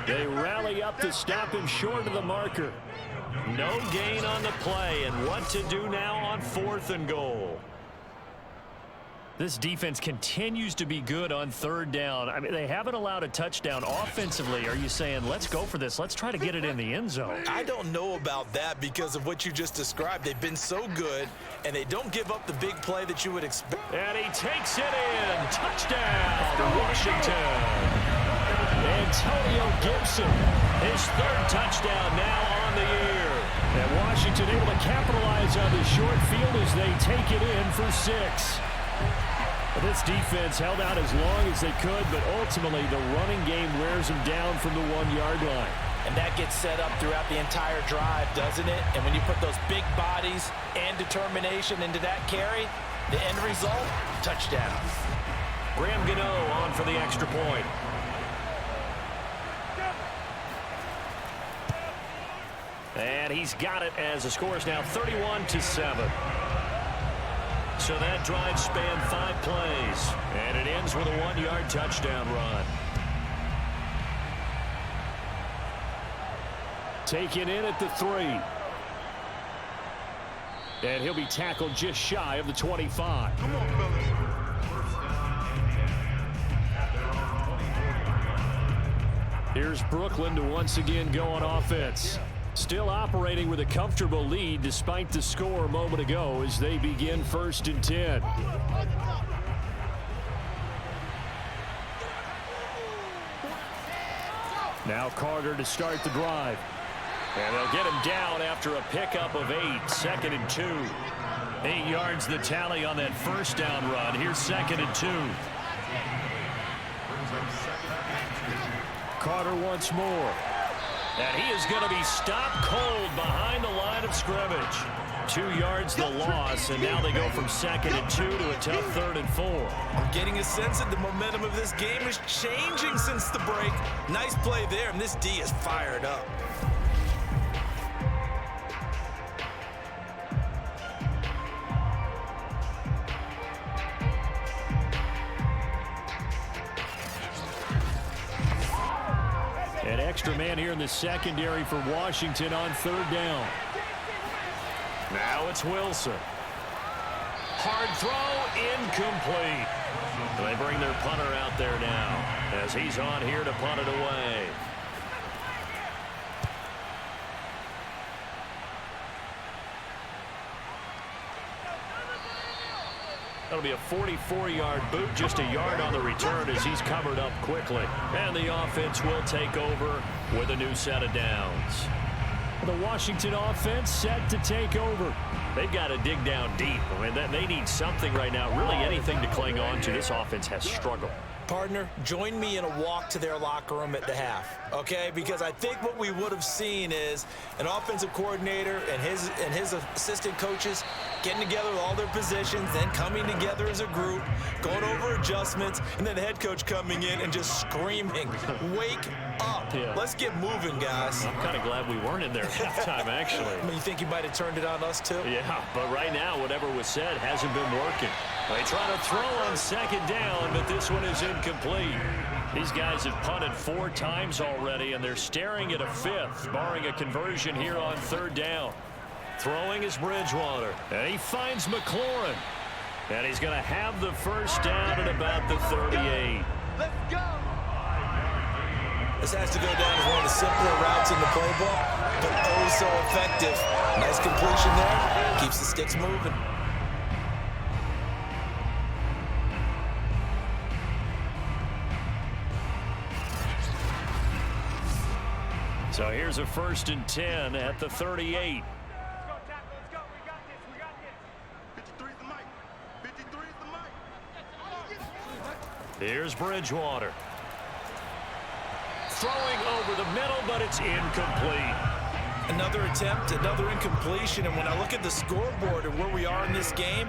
They rally up to stop him short of the marker. No gain on the play, and what to do now on 4th and goal. This defense continues to be good on 3rd down. I mean, they haven't allowed a touchdown offensively. Are you saying, let's go for this? Let's try to get it in the end zone. I don't know about that because of what you just described. They've been so good, and they don't give up the big play that you would expect. And he takes it in. Touchdown to Washington. Antonio Gibson, his 3rd touchdown now on the year. And Washington able to capitalize on the short field as they take it in for 6. This defense held out as long as they could, but ultimately the running game wears them down from the 1-yard line. And that gets set up throughout the entire drive, doesn't it? And when you put those big bodies and determination into that carry, the end result, touchdown. Graham Gano on for the extra point. And he's got it as the score is now 31-7. So that drive spanned 5 plays, and it ends with a 1-yard touchdown run. Taken in at the 3. And he'll be tackled just shy of the 25. Come on, fellas. Here's Brooklyn to once again go on offense. Still operating with a comfortable lead despite the score a moment ago as they begin 1st and 10. Now Carter to start the drive. And they'll get him down after a pickup of 8. 2nd and 2. 8 yards the tally on that 1st down run. Here's 2nd and 2. Carter once more. And he is going to be stopped cold behind the line of scrimmage. 2 yards the loss, and now they go from 2nd and 2 to a tough 3rd and 4. I'm getting a sense that the momentum of this game is changing since the break. Nice play there, and this D is fired up. extra man here in the secondary for Washington on third down. Now it's Wilson. Hard throw, incomplete. They bring their punter out there now as he's on here to punt it away. That'll be a 44-yard boot, just a yard on the return as he's covered up quickly. And the offense will take over with a new set of downs. The Washington offense set to take over. They've got to dig down deep. I mean, they need something right now, really anything to cling on to. This offense has struggled. Partner, join me in a walk to their locker room at the half, okay? Because I think what we would have seen is an offensive coordinator and his assistant coaches getting together with all their positions, then coming together as a group, going over adjustments, and then the head coach coming in and just screaming, wake up. Yeah. Let's get moving, guys. I'm kind of glad we weren't in there at halftime, actually. I mean, you think you might have turned it on us, too? Yeah, but right now, whatever was said hasn't been working. They try to throw on second down, but this one is incomplete. These guys have punted 4 times already, and they're staring at a 5th, barring a conversion here on third down. Throwing is Bridgewater, and he finds McLaurin. And he's going to have the first down at about the 38. Let's go. This has to go down as one of the simpler routes in the playbook, but oh so effective. Nice completion there. Keeps the sticks moving. So here's a 1st and 10 at the 38. Let's go, tackle. Let's go. We got this. We got this. 53 is the mic. 53 is the mic. Here's Bridgewater. Throwing over the middle, but it's incomplete. Another attempt, another incompletion, and when I look at the scoreboard and where we are in this game,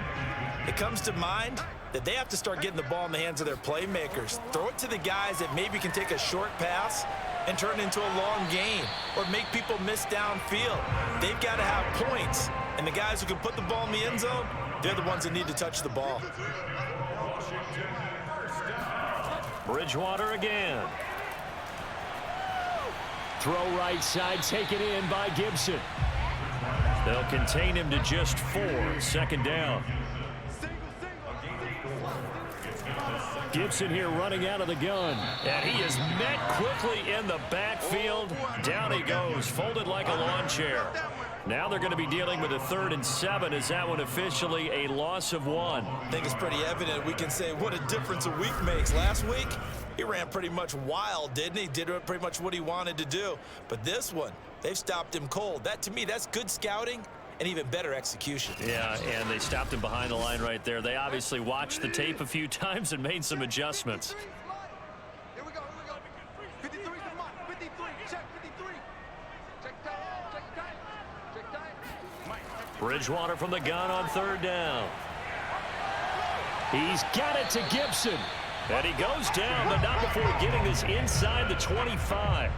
it comes to mind that they have to start getting the ball in the hands of their playmakers. Throw it to the guys that maybe can take a short pass and turn it into a long game or make people miss downfield. They've got to have points, and the guys who can put the ball in the end zone, they're the ones that need to touch the ball. Bridgewater again. Throw right side, taken in by Gibson. They'll contain him to just 4. 2nd down. Gibson here running out of the gun. And he is met quickly in the backfield. Down he goes, folded like a lawn chair. Now they're going to be dealing with a 3rd and 7. Is that one officially a loss of 1? I think it's pretty evident. We can say what a difference a week makes. Last week, he ran pretty much wild, didn't he? Did pretty much what he wanted to do. But this one, they've stopped him cold. That, to me, that's good scouting and even better execution. Yeah, and they stopped him behind the line right there. They obviously watched the tape a few times and made some adjustments. Here we go. 53 is the mic. 53. Check 53. Check time. Check time. Check time. Bridgewater from the gun on 3rd down. He's got it to Gibson. And he goes down, but not before getting this inside the 25.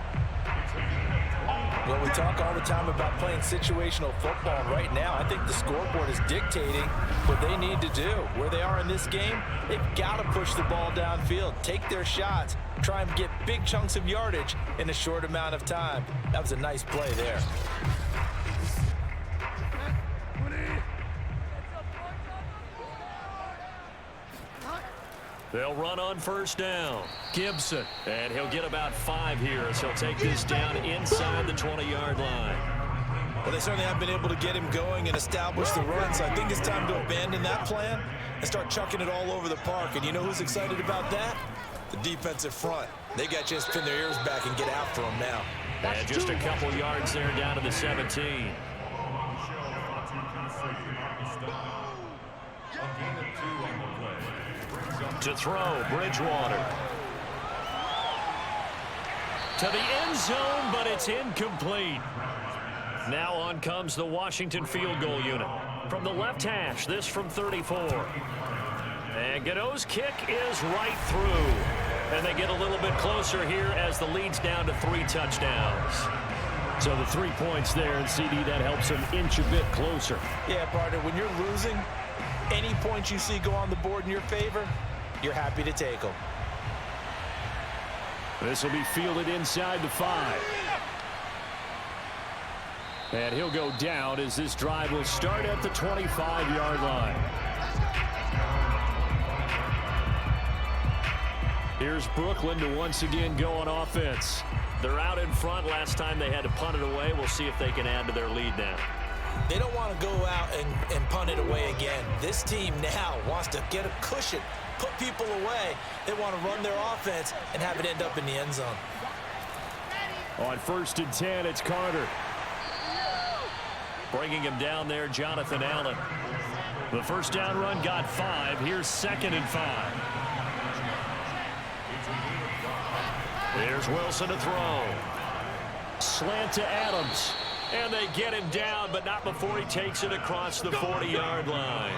Well, we talk all the time about playing situational football. Right now, I think the scoreboard is dictating what they need to do. Where they are in this game, they've got to push the ball downfield, take their shots, try and get big chunks of yardage in a short amount of time. That was a nice play there. They'll run on 1st down. Gibson. And he'll get about 5 here as he'll take this down inside the 20-yard line. Well, they certainly have been able to get him going and establish the run, so I think it's time to abandon that plan and start chucking it all over the park. And you know who's excited about that? The defensive front. They got to just pin their ears back and get after him now. And just a couple yards there down to the 17. To throw, Bridgewater. To the end zone, but it's incomplete. Now on comes the Washington field goal unit. From the left hash, this from 34. And Gano's kick is right through. And they get a little bit closer here as the lead's down to 3 touchdowns. So the 3 points there, and CD, that helps them inch a bit closer. Yeah, partner, when you're losing, any points you see go on the board in your favor, you're happy to take them. This will be fielded inside the 5. And he'll go down as this drive will start at the 25-yard line. Here's Brooklyn to once again go on offense. They're out in front. Last time they had to punt it away. We'll see if they can add to their lead now. They don't want to go out and punt it away again. This team now wants to get a cushion, put people away. They want to run their offense and have it end up in the end zone. On 1st and 10, it's Carter. Bringing him down there, Jonathan Allen. The first down run got 5. Here's 2nd and 5. There's Wilson to throw. Slant to Adams. And they get him down, but not before he takes it across the 40-yard line.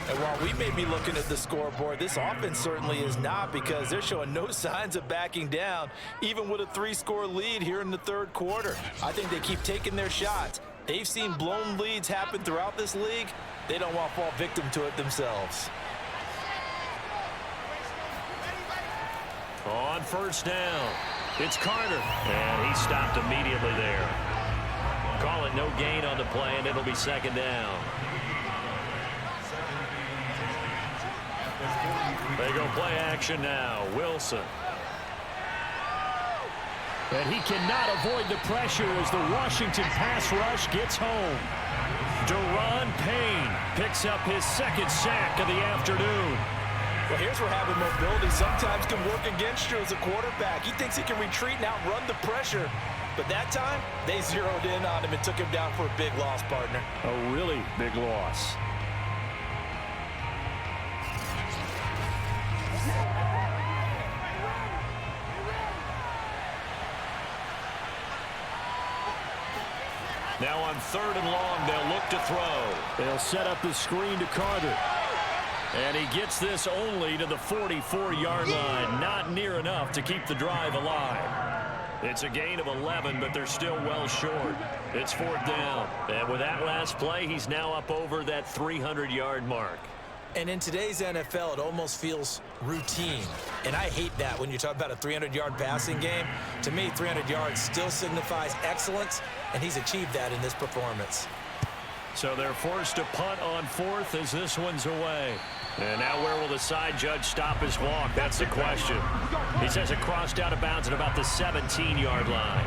And while we may be looking at the scoreboard, this offense certainly is not, because they're showing no signs of backing down, even with a 3-score lead here in the 3rd quarter. I think they keep taking their shots. They've seen blown leads happen throughout this league. They don't want to fall victim to it themselves. On 1st down, it's Carter. And he stopped immediately there. Call it no gain on the play, and it'll be 2nd down. They go play action now. Wilson. And he cannot avoid the pressure as the Washington pass rush gets home. Deron Payne picks up his 2nd sack of the afternoon. Well, here's where having mobility sometimes can work against you as a quarterback. He thinks he can retreat and outrun the pressure. But that time, they zeroed in on him and took him down for a big loss, partner. A really big loss. Now on 3rd and long, they'll look to throw. They'll set up the screen to Carter. And he gets this only to the 44-yard line. Not near enough to keep the drive alive. It's a gain of 11, but they're still well short. It's 4th down. And with that last play, he's now up over that 300-yard mark. And in today's NFL, it almost feels routine. And I hate that when you talk about a 300-yard passing game. To me, 300 yards still signifies excellence, and he's achieved that in this performance. So they're forced to punt on 4th as this one's away. And now where will the side judge stop his walk? That's the question. He says it crossed out of bounds at about the 17-yard line.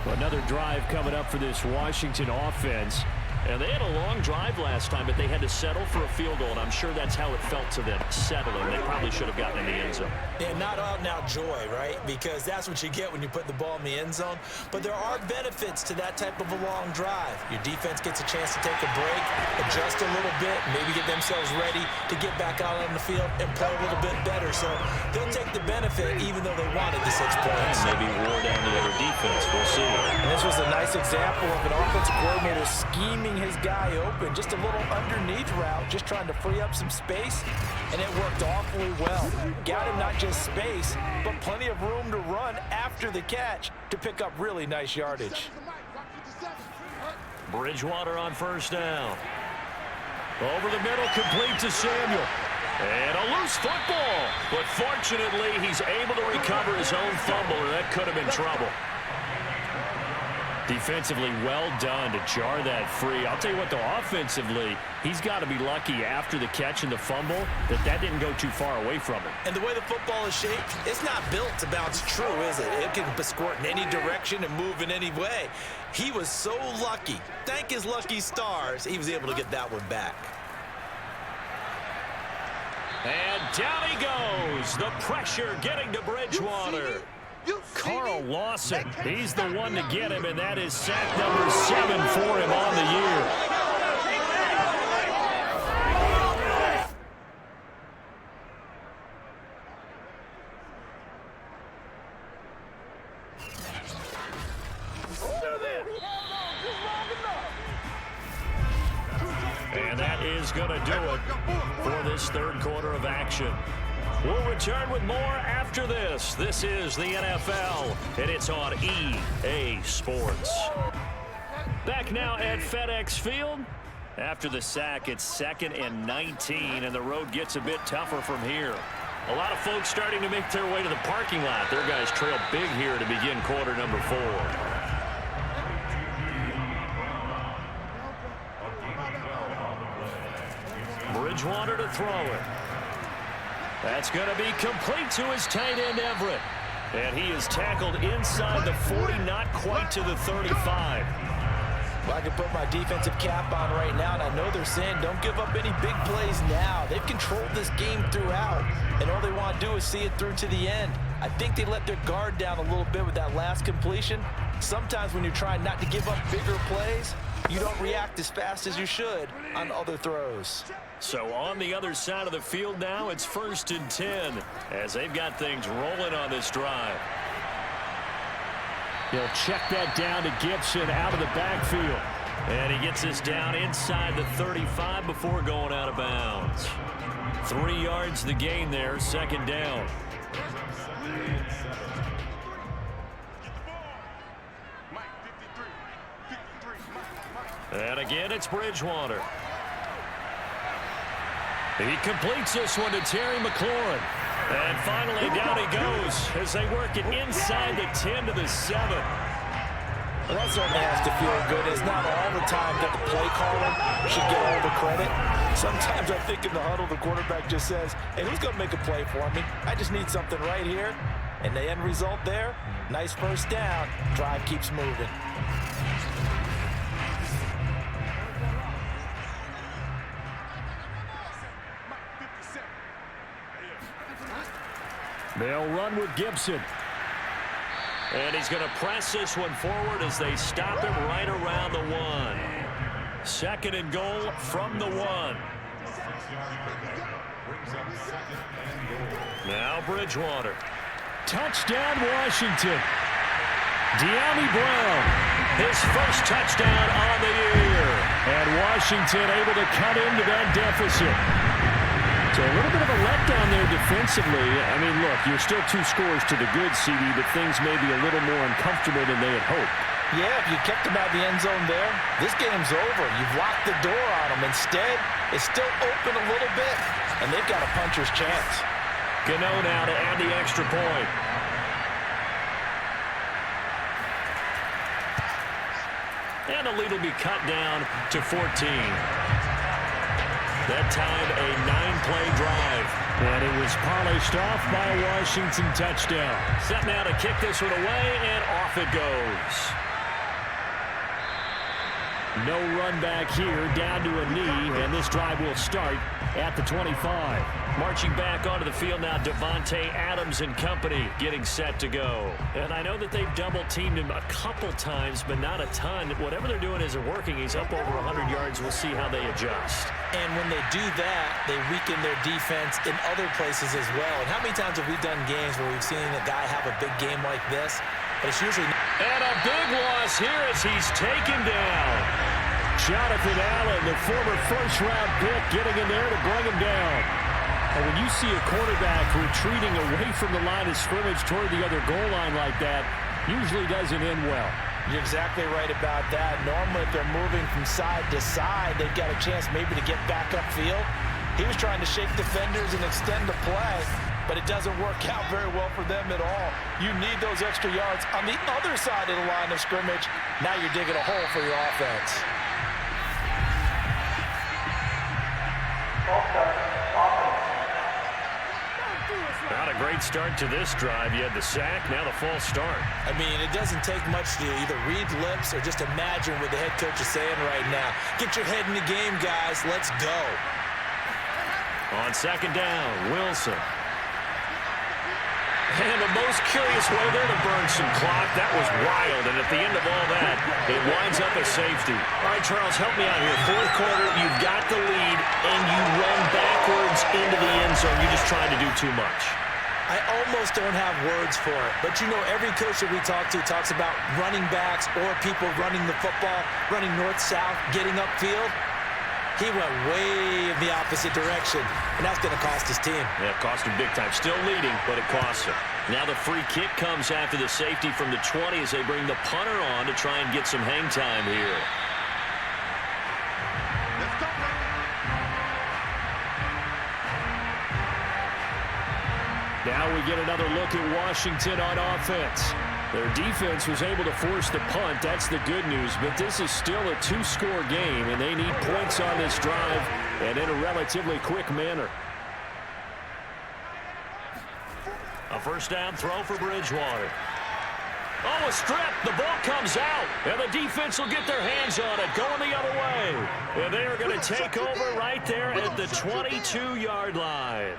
Another drive coming up for this Washington offense. And they had a long drive last time, but they had to settle for a field goal, and I'm sure that's how it felt to them, settling. They probably should have gotten in the end zone. Yeah, not out-and-out joy, right? Because that's what you get when you put the ball in the end zone. But there are benefits to that type of a long drive. Your defense gets a chance to take a break, adjust a little bit, maybe get themselves ready to get back out on the field and play a little bit better. So they'll take the benefit even though they wanted the 6 points. Maybe wore down the other defense. We'll see. And this was a nice example of an offensive coordinator scheming his guy open, just a little underneath route, just trying to free up some space, and it worked awfully well. Got him not just space, but plenty of room to run after the catch to pick up really nice yardage. Bridgewater on 1st down. Over the middle, complete to Samuel. And a loose football, but fortunately he's able to recover his own fumble, or that could have been trouble. Defensively well done to jar that free. I'll tell you what, though, offensively, he's got to be lucky after the catch and the fumble that didn't go too far away from him. And the way the football is shaped, it's not built to bounce true, is it? It can squirt in any direction and move in any way. He was so lucky. Thank his lucky stars, he was able to get that one back. And down he goes. The pressure getting to Bridgewater. Carl Lawson, he's the one to get him, and that is sack number 7 for him on the year. And that is going to do it for this 3rd quarter of action. We'll return with more after this. This is the NFL, and it's on EA Sports. Back now at FedEx Field. After the sack, it's 2nd and 19, and the road gets a bit tougher from here. A lot of folks starting to make their way to the parking lot. Their guys trail big here to begin quarter number 4. Bridgewater to throw it. That's going to be complete to his tight end, Everett. And he is tackled inside the 40, not quite to the 35. Well, I can put my defensive cap on right now, and I know they're saying don't give up any big plays now. They've controlled this game throughout, and all they want to do is see it through to the end. I think they let their guard down a little bit with that last completion. Sometimes when you're trying not to give up bigger plays, you don't react as fast as you should on other throws. So on the other side of the field now, it's 1st and 10 as they've got things rolling on this drive. He'll check that down to Gibson out of the backfield. And he gets this down inside the 35 before going out of bounds. 3 yards the gain there, 2nd down. And again, it's Bridgewater. He completes this one to Terry McLaurin. And finally, down he goes as they work it inside the 10 to the 7. Well, that certainly has to feel good. It's not all the time that the play caller should get all the credit. Sometimes I think in the huddle, the quarterback just says, hey, who's going to make a play for me? I just need something right here. And the end result there, nice 1st down. Drive keeps moving. They'll run with Gibson. And he's going to press this one forward as they stop him right around the 1. 2nd and goal from the 1. Now Bridgewater. Touchdown, Washington. De'Ami Brown. His first touchdown on the year. And Washington able to cut into that deficit. So a little bit of a letdown there defensively. I mean, look, you're still 2 scores to the good, CD, but things may be a little more uncomfortable than they had hoped. Yeah, if you kept them out of the end zone there, this game's over. You've locked the door on them. Instead, it's still open a little bit, and they've got a puncher's chance. Gano now to add the extra point. And the lead will be cut down to 14. That time, a 9-play drive. And it was polished off by a Washington touchdown. Set now to kick this one away, and off it goes. No run back here, down to a knee, and this drive will start at the 25. Marching back onto the field now, Devontae Adams and company getting set to go. And I know that they've double-teamed him a couple times, but not a ton. Whatever they're doing isn't working. He's up over 100 yards. We'll see how they adjust. And when they do that, they weaken their defense in other places as well. And how many times have we done games where we've seen a guy have a big game like this? But it's usually... And a big loss here as he's taken down. Jonathan Allen, the former first-round pick, getting in there to bring him down. And when you see a quarterback retreating away from the line of scrimmage toward the other goal line like that, usually doesn't end well. You're exactly right about that. Normally, if they're moving from side to side, they've got a chance maybe to get back upfield. He was trying to shake defenders and extend the play, but it doesn't work out very well for them at all. You need those extra yards on the other side of the line of scrimmage. Now you're digging a hole for your offense. Not a great start to this drive. You had the sack, now the false start. I mean, it doesn't take much to either read lips or just imagine what the head coach is saying right now. Get your head in the game, guys. Let's go. On 2nd down, Wilson. And the most curious way there to burn some clock. That was wild, and at the end of all that, it winds up a safety. All right, Charles, help me out here. 4th quarter, you've got the lead, and you run backwards into the end zone. You're just trying to do too much. I almost don't have words for it, but you know every coach that we talk to talks about running backs or people running the football, running north-south, getting upfield. He went way in the opposite direction, and that's going to cost his team. Yeah, cost him big time. Still leading, but it costs him. Now the free kick comes after the safety from the 20 as they bring the punter on to try and get some hang time here. Now we get another look at Washington on offense. Their defense was able to force the punt. That's the good news. But this is still a two-score game, and they need points on this drive and in a relatively quick manner. A first down throw for Bridgewater. Oh, a strip. The ball comes out, and the defense will get their hands on it, going the other way. And they are going to take over right there at the 22-yard line.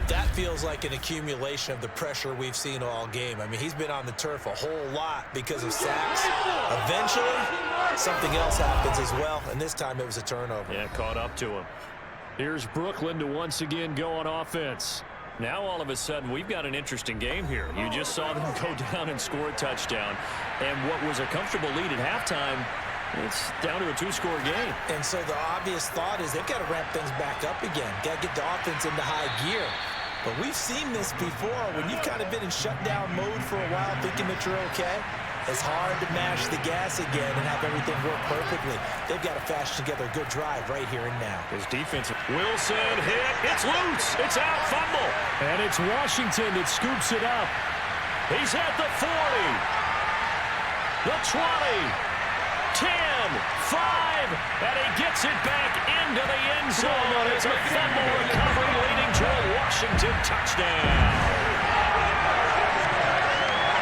That feels like an accumulation of the pressure we've seen all game. I mean, he's been on the turf a whole lot because of sacks. Eventually, something else happens as well, and this time it was a turnover. Yeah, caught up to him. Here's Brooklyn to once again go on offense. Now, all of a sudden, we've got an interesting game here. You just saw them go down and score a touchdown. And what was a comfortable lead at halftime, it's down to a two-score game. And so the obvious thought is they've got to ramp things back up again. Got to get the offense into high gear. But we've seen this before. When you've kind of been in shutdown mode for a while thinking that you're okay, it's hard to mash the gas again and have everything work perfectly. They've got to fashion together a good drive right here and now. His defense. Wilson hit. It's loose. It's out. Fumble. And it's Washington that scoops it up. He's at the 40. The 20. 10, 5, and he gets it back into the end zone. It's a fumble recovery leading to a Washington touchdown.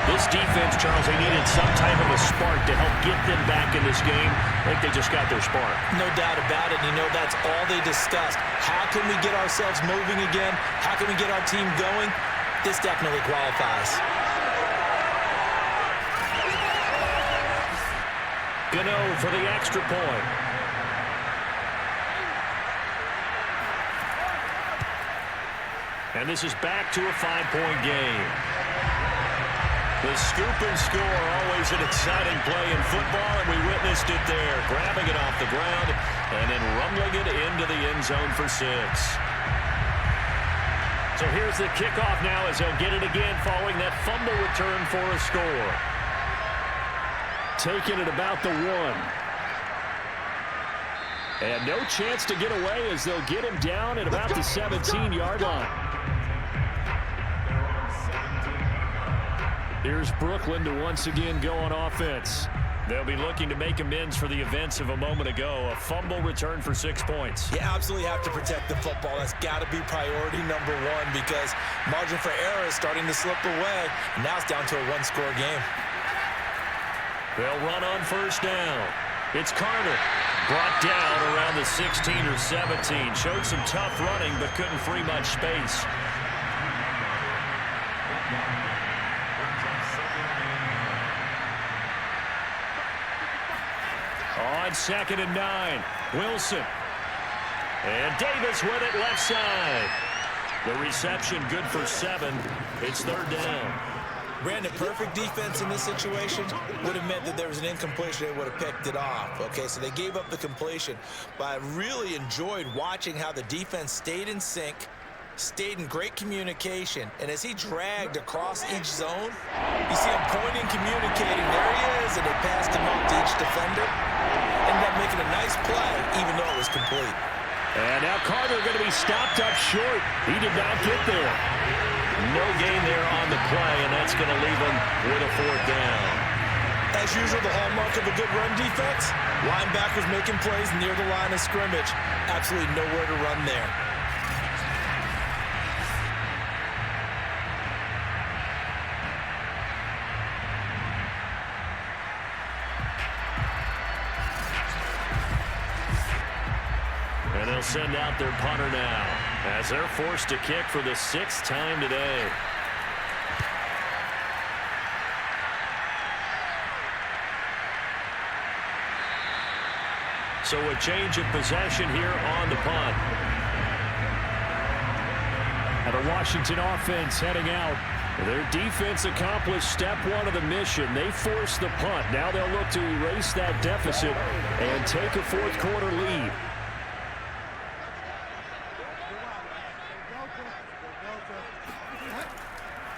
This defense, Charles, they needed some type of a spark to help get them back in this game. I think they just got their spark. No doubt about it. You know, that's all they discussed. How can we get ourselves moving again? How can we get our team going? This definitely qualifies. Gano for the extra point. And this is back to a 5-point game. The scoop and score, always an exciting play in football, and we witnessed it there. Grabbing it off the ground and then rumbling it into the end zone for 6. So here's the kickoff now as they'll get it again following that fumble return for a score. Taking it about the 1. And no chance to get away as they'll get him down at about the 17-yard line. Here's Brooklyn to once again go on offense. They'll be looking to make amends for the events of a moment ago. A fumble return for 6 points. You absolutely have to protect the football. That's got to be priority number 1 because margin for error is starting to slip away. Now it's down to a 1-score game. They'll run on first down. It's Carter. Brought down around the 16 or 17. Showed some tough running, but couldn't free much space. On 2nd and 9. Wilson. And Davis with it left side. The reception good for 7. It's 3rd down. Brandon, perfect defense in this situation would have meant that there was an incompletion. They would have picked it off. Okay, so they gave up the completion. But I really enjoyed watching how the defense stayed in sync, stayed in great communication. And as he dragged across each zone, you see him pointing, communicating. There he is, and they passed him up to each defender. Ended up making a nice play, even though it was complete. And now Carter going to be stopped up short. He did not get there. No gain there on the play, and that's going to leave him with a 4th down. As usual, the hallmark of a good run defense, linebackers making plays near the line of scrimmage. Absolutely nowhere to run there. And they'll send out their punter now as they're forced to kick for the 6th time today. So a change of possession here on the punt. And the Washington offense heading out. Their defense accomplished step 1 of the mission. They forced the punt. Now they'll look to erase that deficit and take a 4th quarter lead.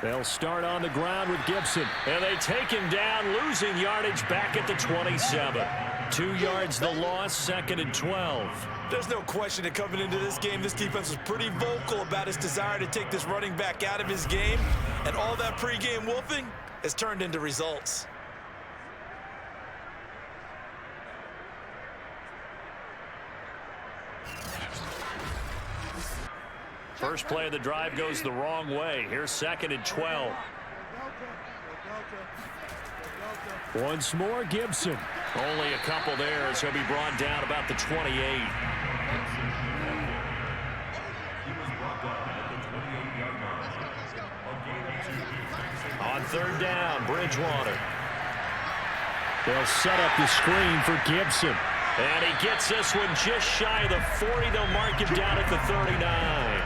They'll start on the ground with Gibson. And they take him down, losing yardage back at the 27. 2 yards the loss, 2nd and 12. There's no question that coming into this game, this defense was pretty vocal about its desire to take this running back out of his game. And all that pregame wolfing has turned into results. First play of the drive goes the wrong way. Here's 2nd and 12. Once more, Gibson. Only a couple there as he'll be brought down about the 28. On 3rd down, Bridgewater. They'll set up the screen for Gibson. And he gets this one just shy of the 40. They'll mark him down at the 39.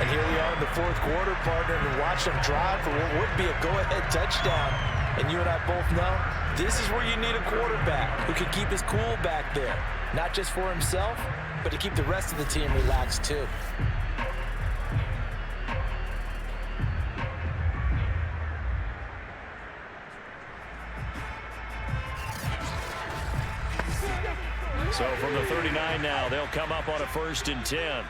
And here we are in the 4th quarter, partner, and watch them drive for what would be a go-ahead touchdown. And you and I both know this is where you need a quarterback who can keep his cool back there. Not just for himself, but to keep the rest of the team relaxed too. So from the 39 now, they'll come up on a 1st and 10.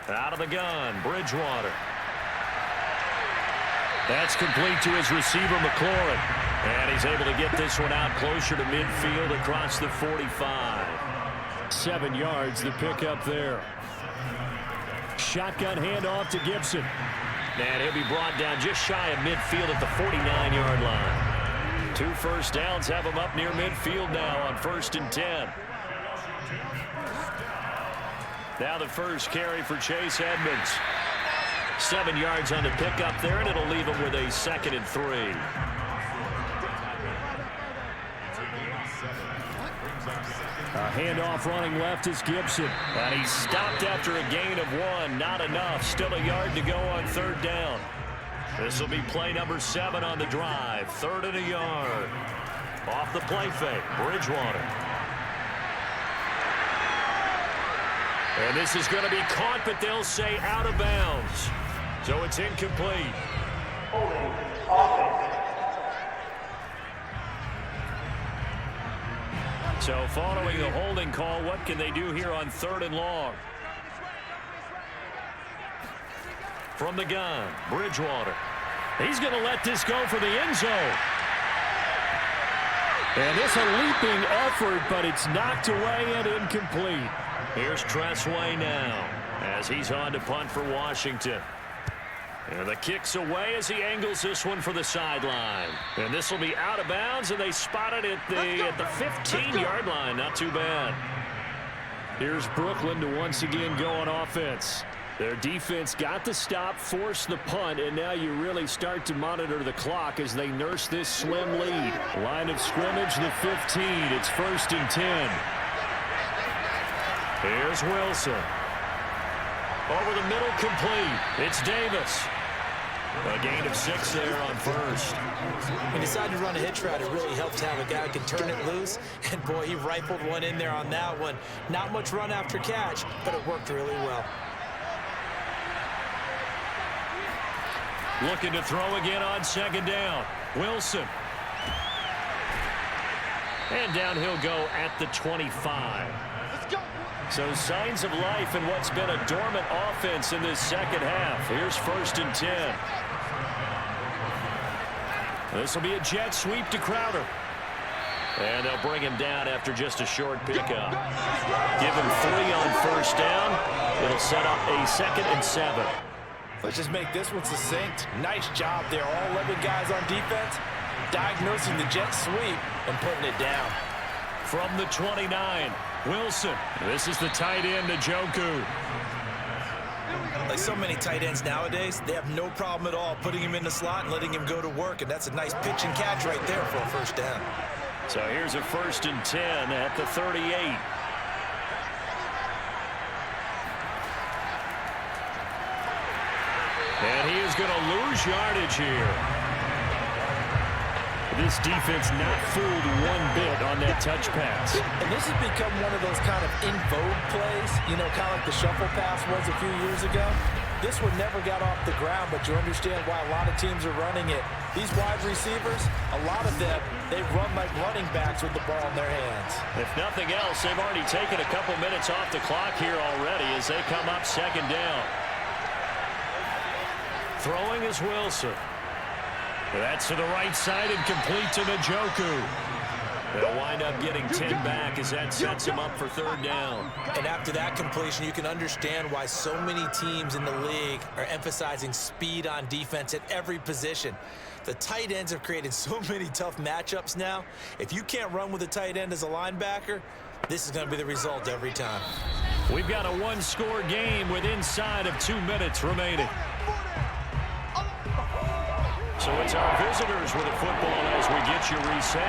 Out of the gun, Bridgewater. That's complete to his receiver, McLaurin. And he's able to get this one out closer to midfield across the 45. 7 yards, the pickup there. Shotgun handoff to Gibson. And he'll be brought down just shy of midfield at the 49-yard line. 2 first downs have him up near midfield now on 1st and 10. Now the first carry for Chase Edmonds. 7 yards on the pickup there, and it'll leave him with a 2nd and 3. A handoff running left is Gibson. And he's stopped after a gain of 1. Not enough. Still a yard to go on 3rd down. This will be play number 7 on the drive. 3rd and a yard. Off the play fake, Bridgewater. And this is going to be caught, but they'll say out of bounds. So it's incomplete. Holding offense. So following the holding call, what can they do here on 3rd and long? From the gun, Bridgewater. He's going to let this go for the end zone. And it's a leaping effort, but it's knocked away and incomplete. Here's Tressway now as he's on to punt for Washington. And the kick's away as he angles this one for the sideline. And this will be out of bounds, and they spot it at the 15-yard line. Not too bad. Here's Brooklyn to once again go on offense. Their defense got the stop, forced the punt, and now you really start to monitor the clock as they nurse this slim lead. Line of scrimmage, the 15. It's 1st and 10. Here's Wilson. Over the middle, complete. It's Davis. A gain of 6 there on 1st. He decided to run a hitch route. It really helped to have a guy who can turn it loose. And, boy, he rifled one in there on that one. Not much run after catch, but it worked really well. Looking to throw again on 2nd down. Wilson. And down he'll go at the 25. So signs of life in what's been a dormant offense in this 2nd half. Here's 1st and 10. This will be a jet sweep to Crowder. And they'll bring him down after just a short pickup. Give him 3 on 1st down. It'll set up a 2nd and 7. Let's just make this one succinct. Nice job there. All 11 guys on defense diagnosing the jet sweep and putting it down. From the 29, Wilson. This is the tight end, Njoku. Like so many tight ends nowadays, they have no problem at all putting him in the slot and letting him go to work. And that's a nice pitch and catch right there for a 1st down. So here's a 1st and 10 at the 38. And he is going to lose yardage here. This defense not fooled one bit on that touch pass. And this has become one of those kind of in vogue plays, you know, kind of like the shuffle pass was a few years ago. This one never got off the ground, but you understand why a lot of teams are running it. These wide receivers, a lot of them, they run like running backs with the ball in their hands. If nothing else, they've already taken a couple minutes off the clock here already as they come up second down. Throwing is Wilson. That's to the right side and complete to Njoku. They'll wind up getting 10 back as that sets him up for third down. And after that completion, you can understand why so many teams in the league are emphasizing speed on defense at every position. The tight ends have created so many tough matchups now. If you can't run with a tight end as a linebacker, this is going to be the result every time. We've got a one-score game with inside of 2 minutes remaining. So it's our visitors with the football as we get you reset.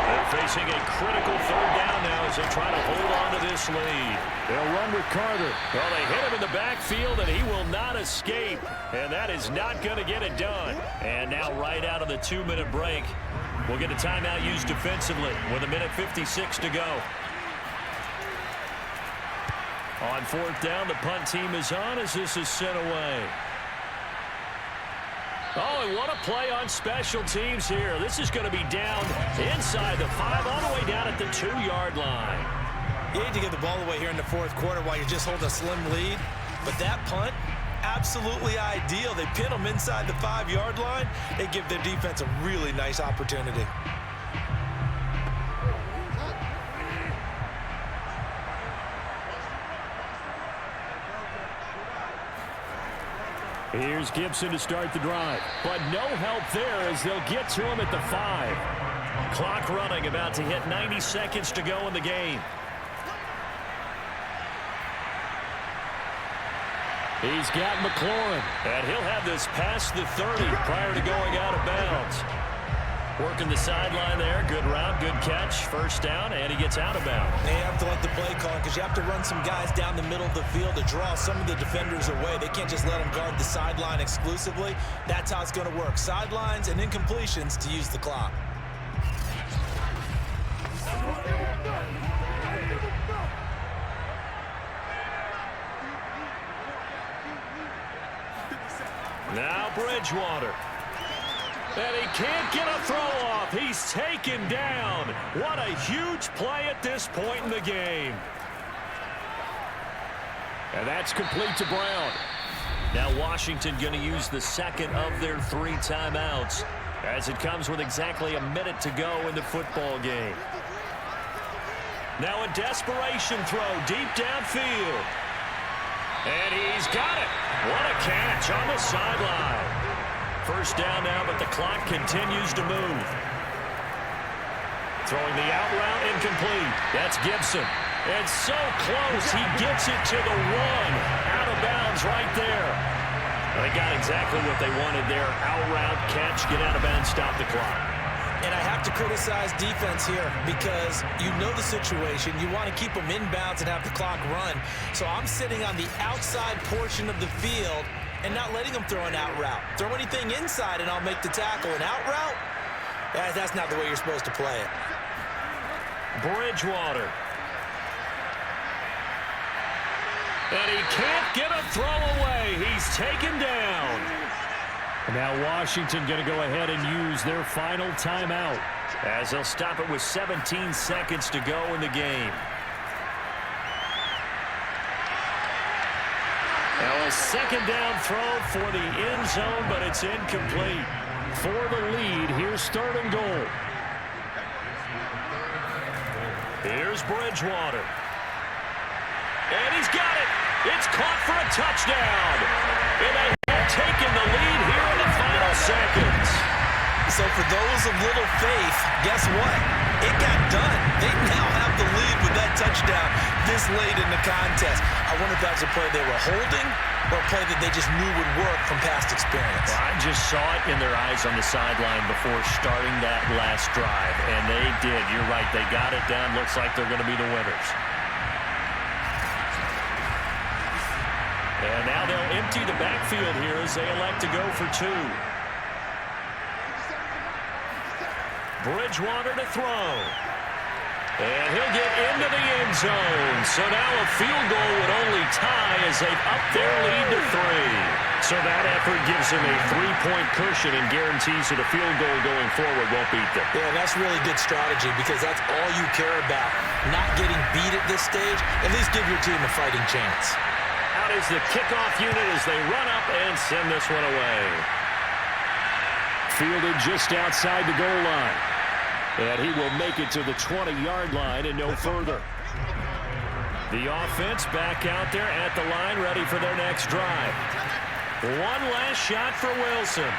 They're facing a critical third down now as they try to hold on to this lead. They'll run with Carter. Well, they hit him in the backfield, and he will not escape. And that is not going to get it done. And now right out of the 2-minute break, we'll get a timeout used defensively with 1:56 to go. On fourth down, the punt team is on as this is sent away. Oh, and what a play on special teams here. This is going to be down inside the 5, all the way down at the 2-yard line. You hate to get the ball away here in the fourth quarter while you're just holding a slim lead, but that punt, absolutely ideal. They pin them inside the 5-yard line. They give their defense a really nice opportunity. Here's Gibson to start the drive, but no help there as they'll get to him at the 5. Clock running, about to hit 90 seconds to go in the game. He's got McLaurin, and he'll have this past the 30 prior to going out of bounds. Working the sideline there. Good route, good catch. First down, and he gets out of bounds. They have to let the play call because you have to run some guys down the middle of the field to draw some of the defenders away. They can't just let them guard the sideline exclusively. That's how it's going to work. Sidelines and incompletions to use the clock. Now Bridgewater. And he can't get a throw off. He's taken down. What a huge play at this point in the game. And that's complete to Brown. Now Washington going to use the second of their 3 timeouts as it comes with exactly a minute to go in the football game. Now a desperation throw deep downfield. And he's got it. What a catch on the sideline. First down now, but the clock continues to move. Throwing the out route incomplete. That's Gibson. And so close, he gets it to the 1. Out of bounds right there. They got exactly what they wanted there. Out route, catch, get out of bounds, stop the clock. And I have to criticize defense here because you know the situation. You want to keep them inbounds and have the clock run. So I'm sitting on the outside portion of the field and not letting them throw an out route. Throw anything inside and I'll make the tackle. An out route? That's not the way you're supposed to play it. Bridgewater. And he can't get a throw away. He's taken down. Now Washington going to go ahead and use their final timeout as they'll stop it with 17 seconds to go in the game. Now a second down throw for the end zone, but it's incomplete. For the lead, here's third and goal. Here's Bridgewater. And he's got it. It's caught for a touchdown. And they have taken the lead here in the final seconds. So for those of little faith, guess what? It got done. They now have the lead with that touchdown this late in the contest. I wonder if that was a play they were holding or a play that they just knew would work from past experience. Well, I just saw it in their eyes on the sideline before starting that last drive, and they did. You're right. They got it done. Looks like they're going to be the winners. And now they'll empty the backfield here as they elect to go for 2. Bridgewater to throw. And he'll get into the end zone. So now a field goal would only tie as they've upped their lead to 3. So that effort gives him a 3-point cushion and guarantees that a field goal going forward won't beat them. Yeah, and that's really good strategy because that's all you care about. Not getting beat at this stage, at least give your team a fighting chance. Out is the kickoff unit as they run up and send this one away. Fielded just outside the goal line. And he will make it to the 20-yard line and no further. The offense back out there at the line, ready for their next drive. One last shot for Wilson.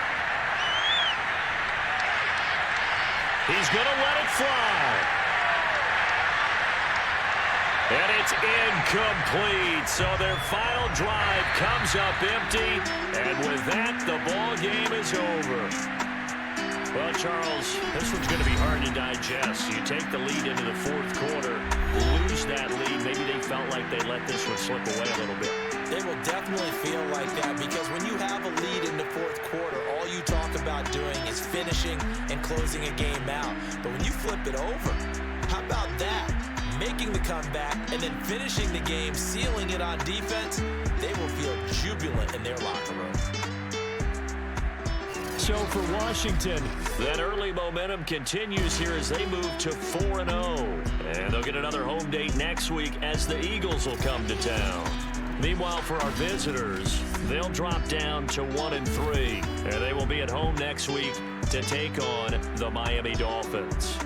He's going to let it fly. And it's incomplete. So their final drive comes up empty. And with that, the ball game is over. Well, Charles, this one's going to be hard to digest. You take the lead into the fourth quarter, lose that lead. Maybe they felt like they let this one slip away a little bit. They will definitely feel like that because when you have a lead in the fourth quarter, all you talk about doing is finishing and closing a game out. But when you flip it over, how about that? Making the comeback and then finishing the game, sealing it on defense, they will feel jubilant in their locker room. So for Washington, that early momentum continues here as they move to 4-0. And they'll get another home date next week as the Eagles will come to town. Meanwhile, for our visitors, they'll drop down to 1-3. And they will be at home next week to take on the Miami Dolphins.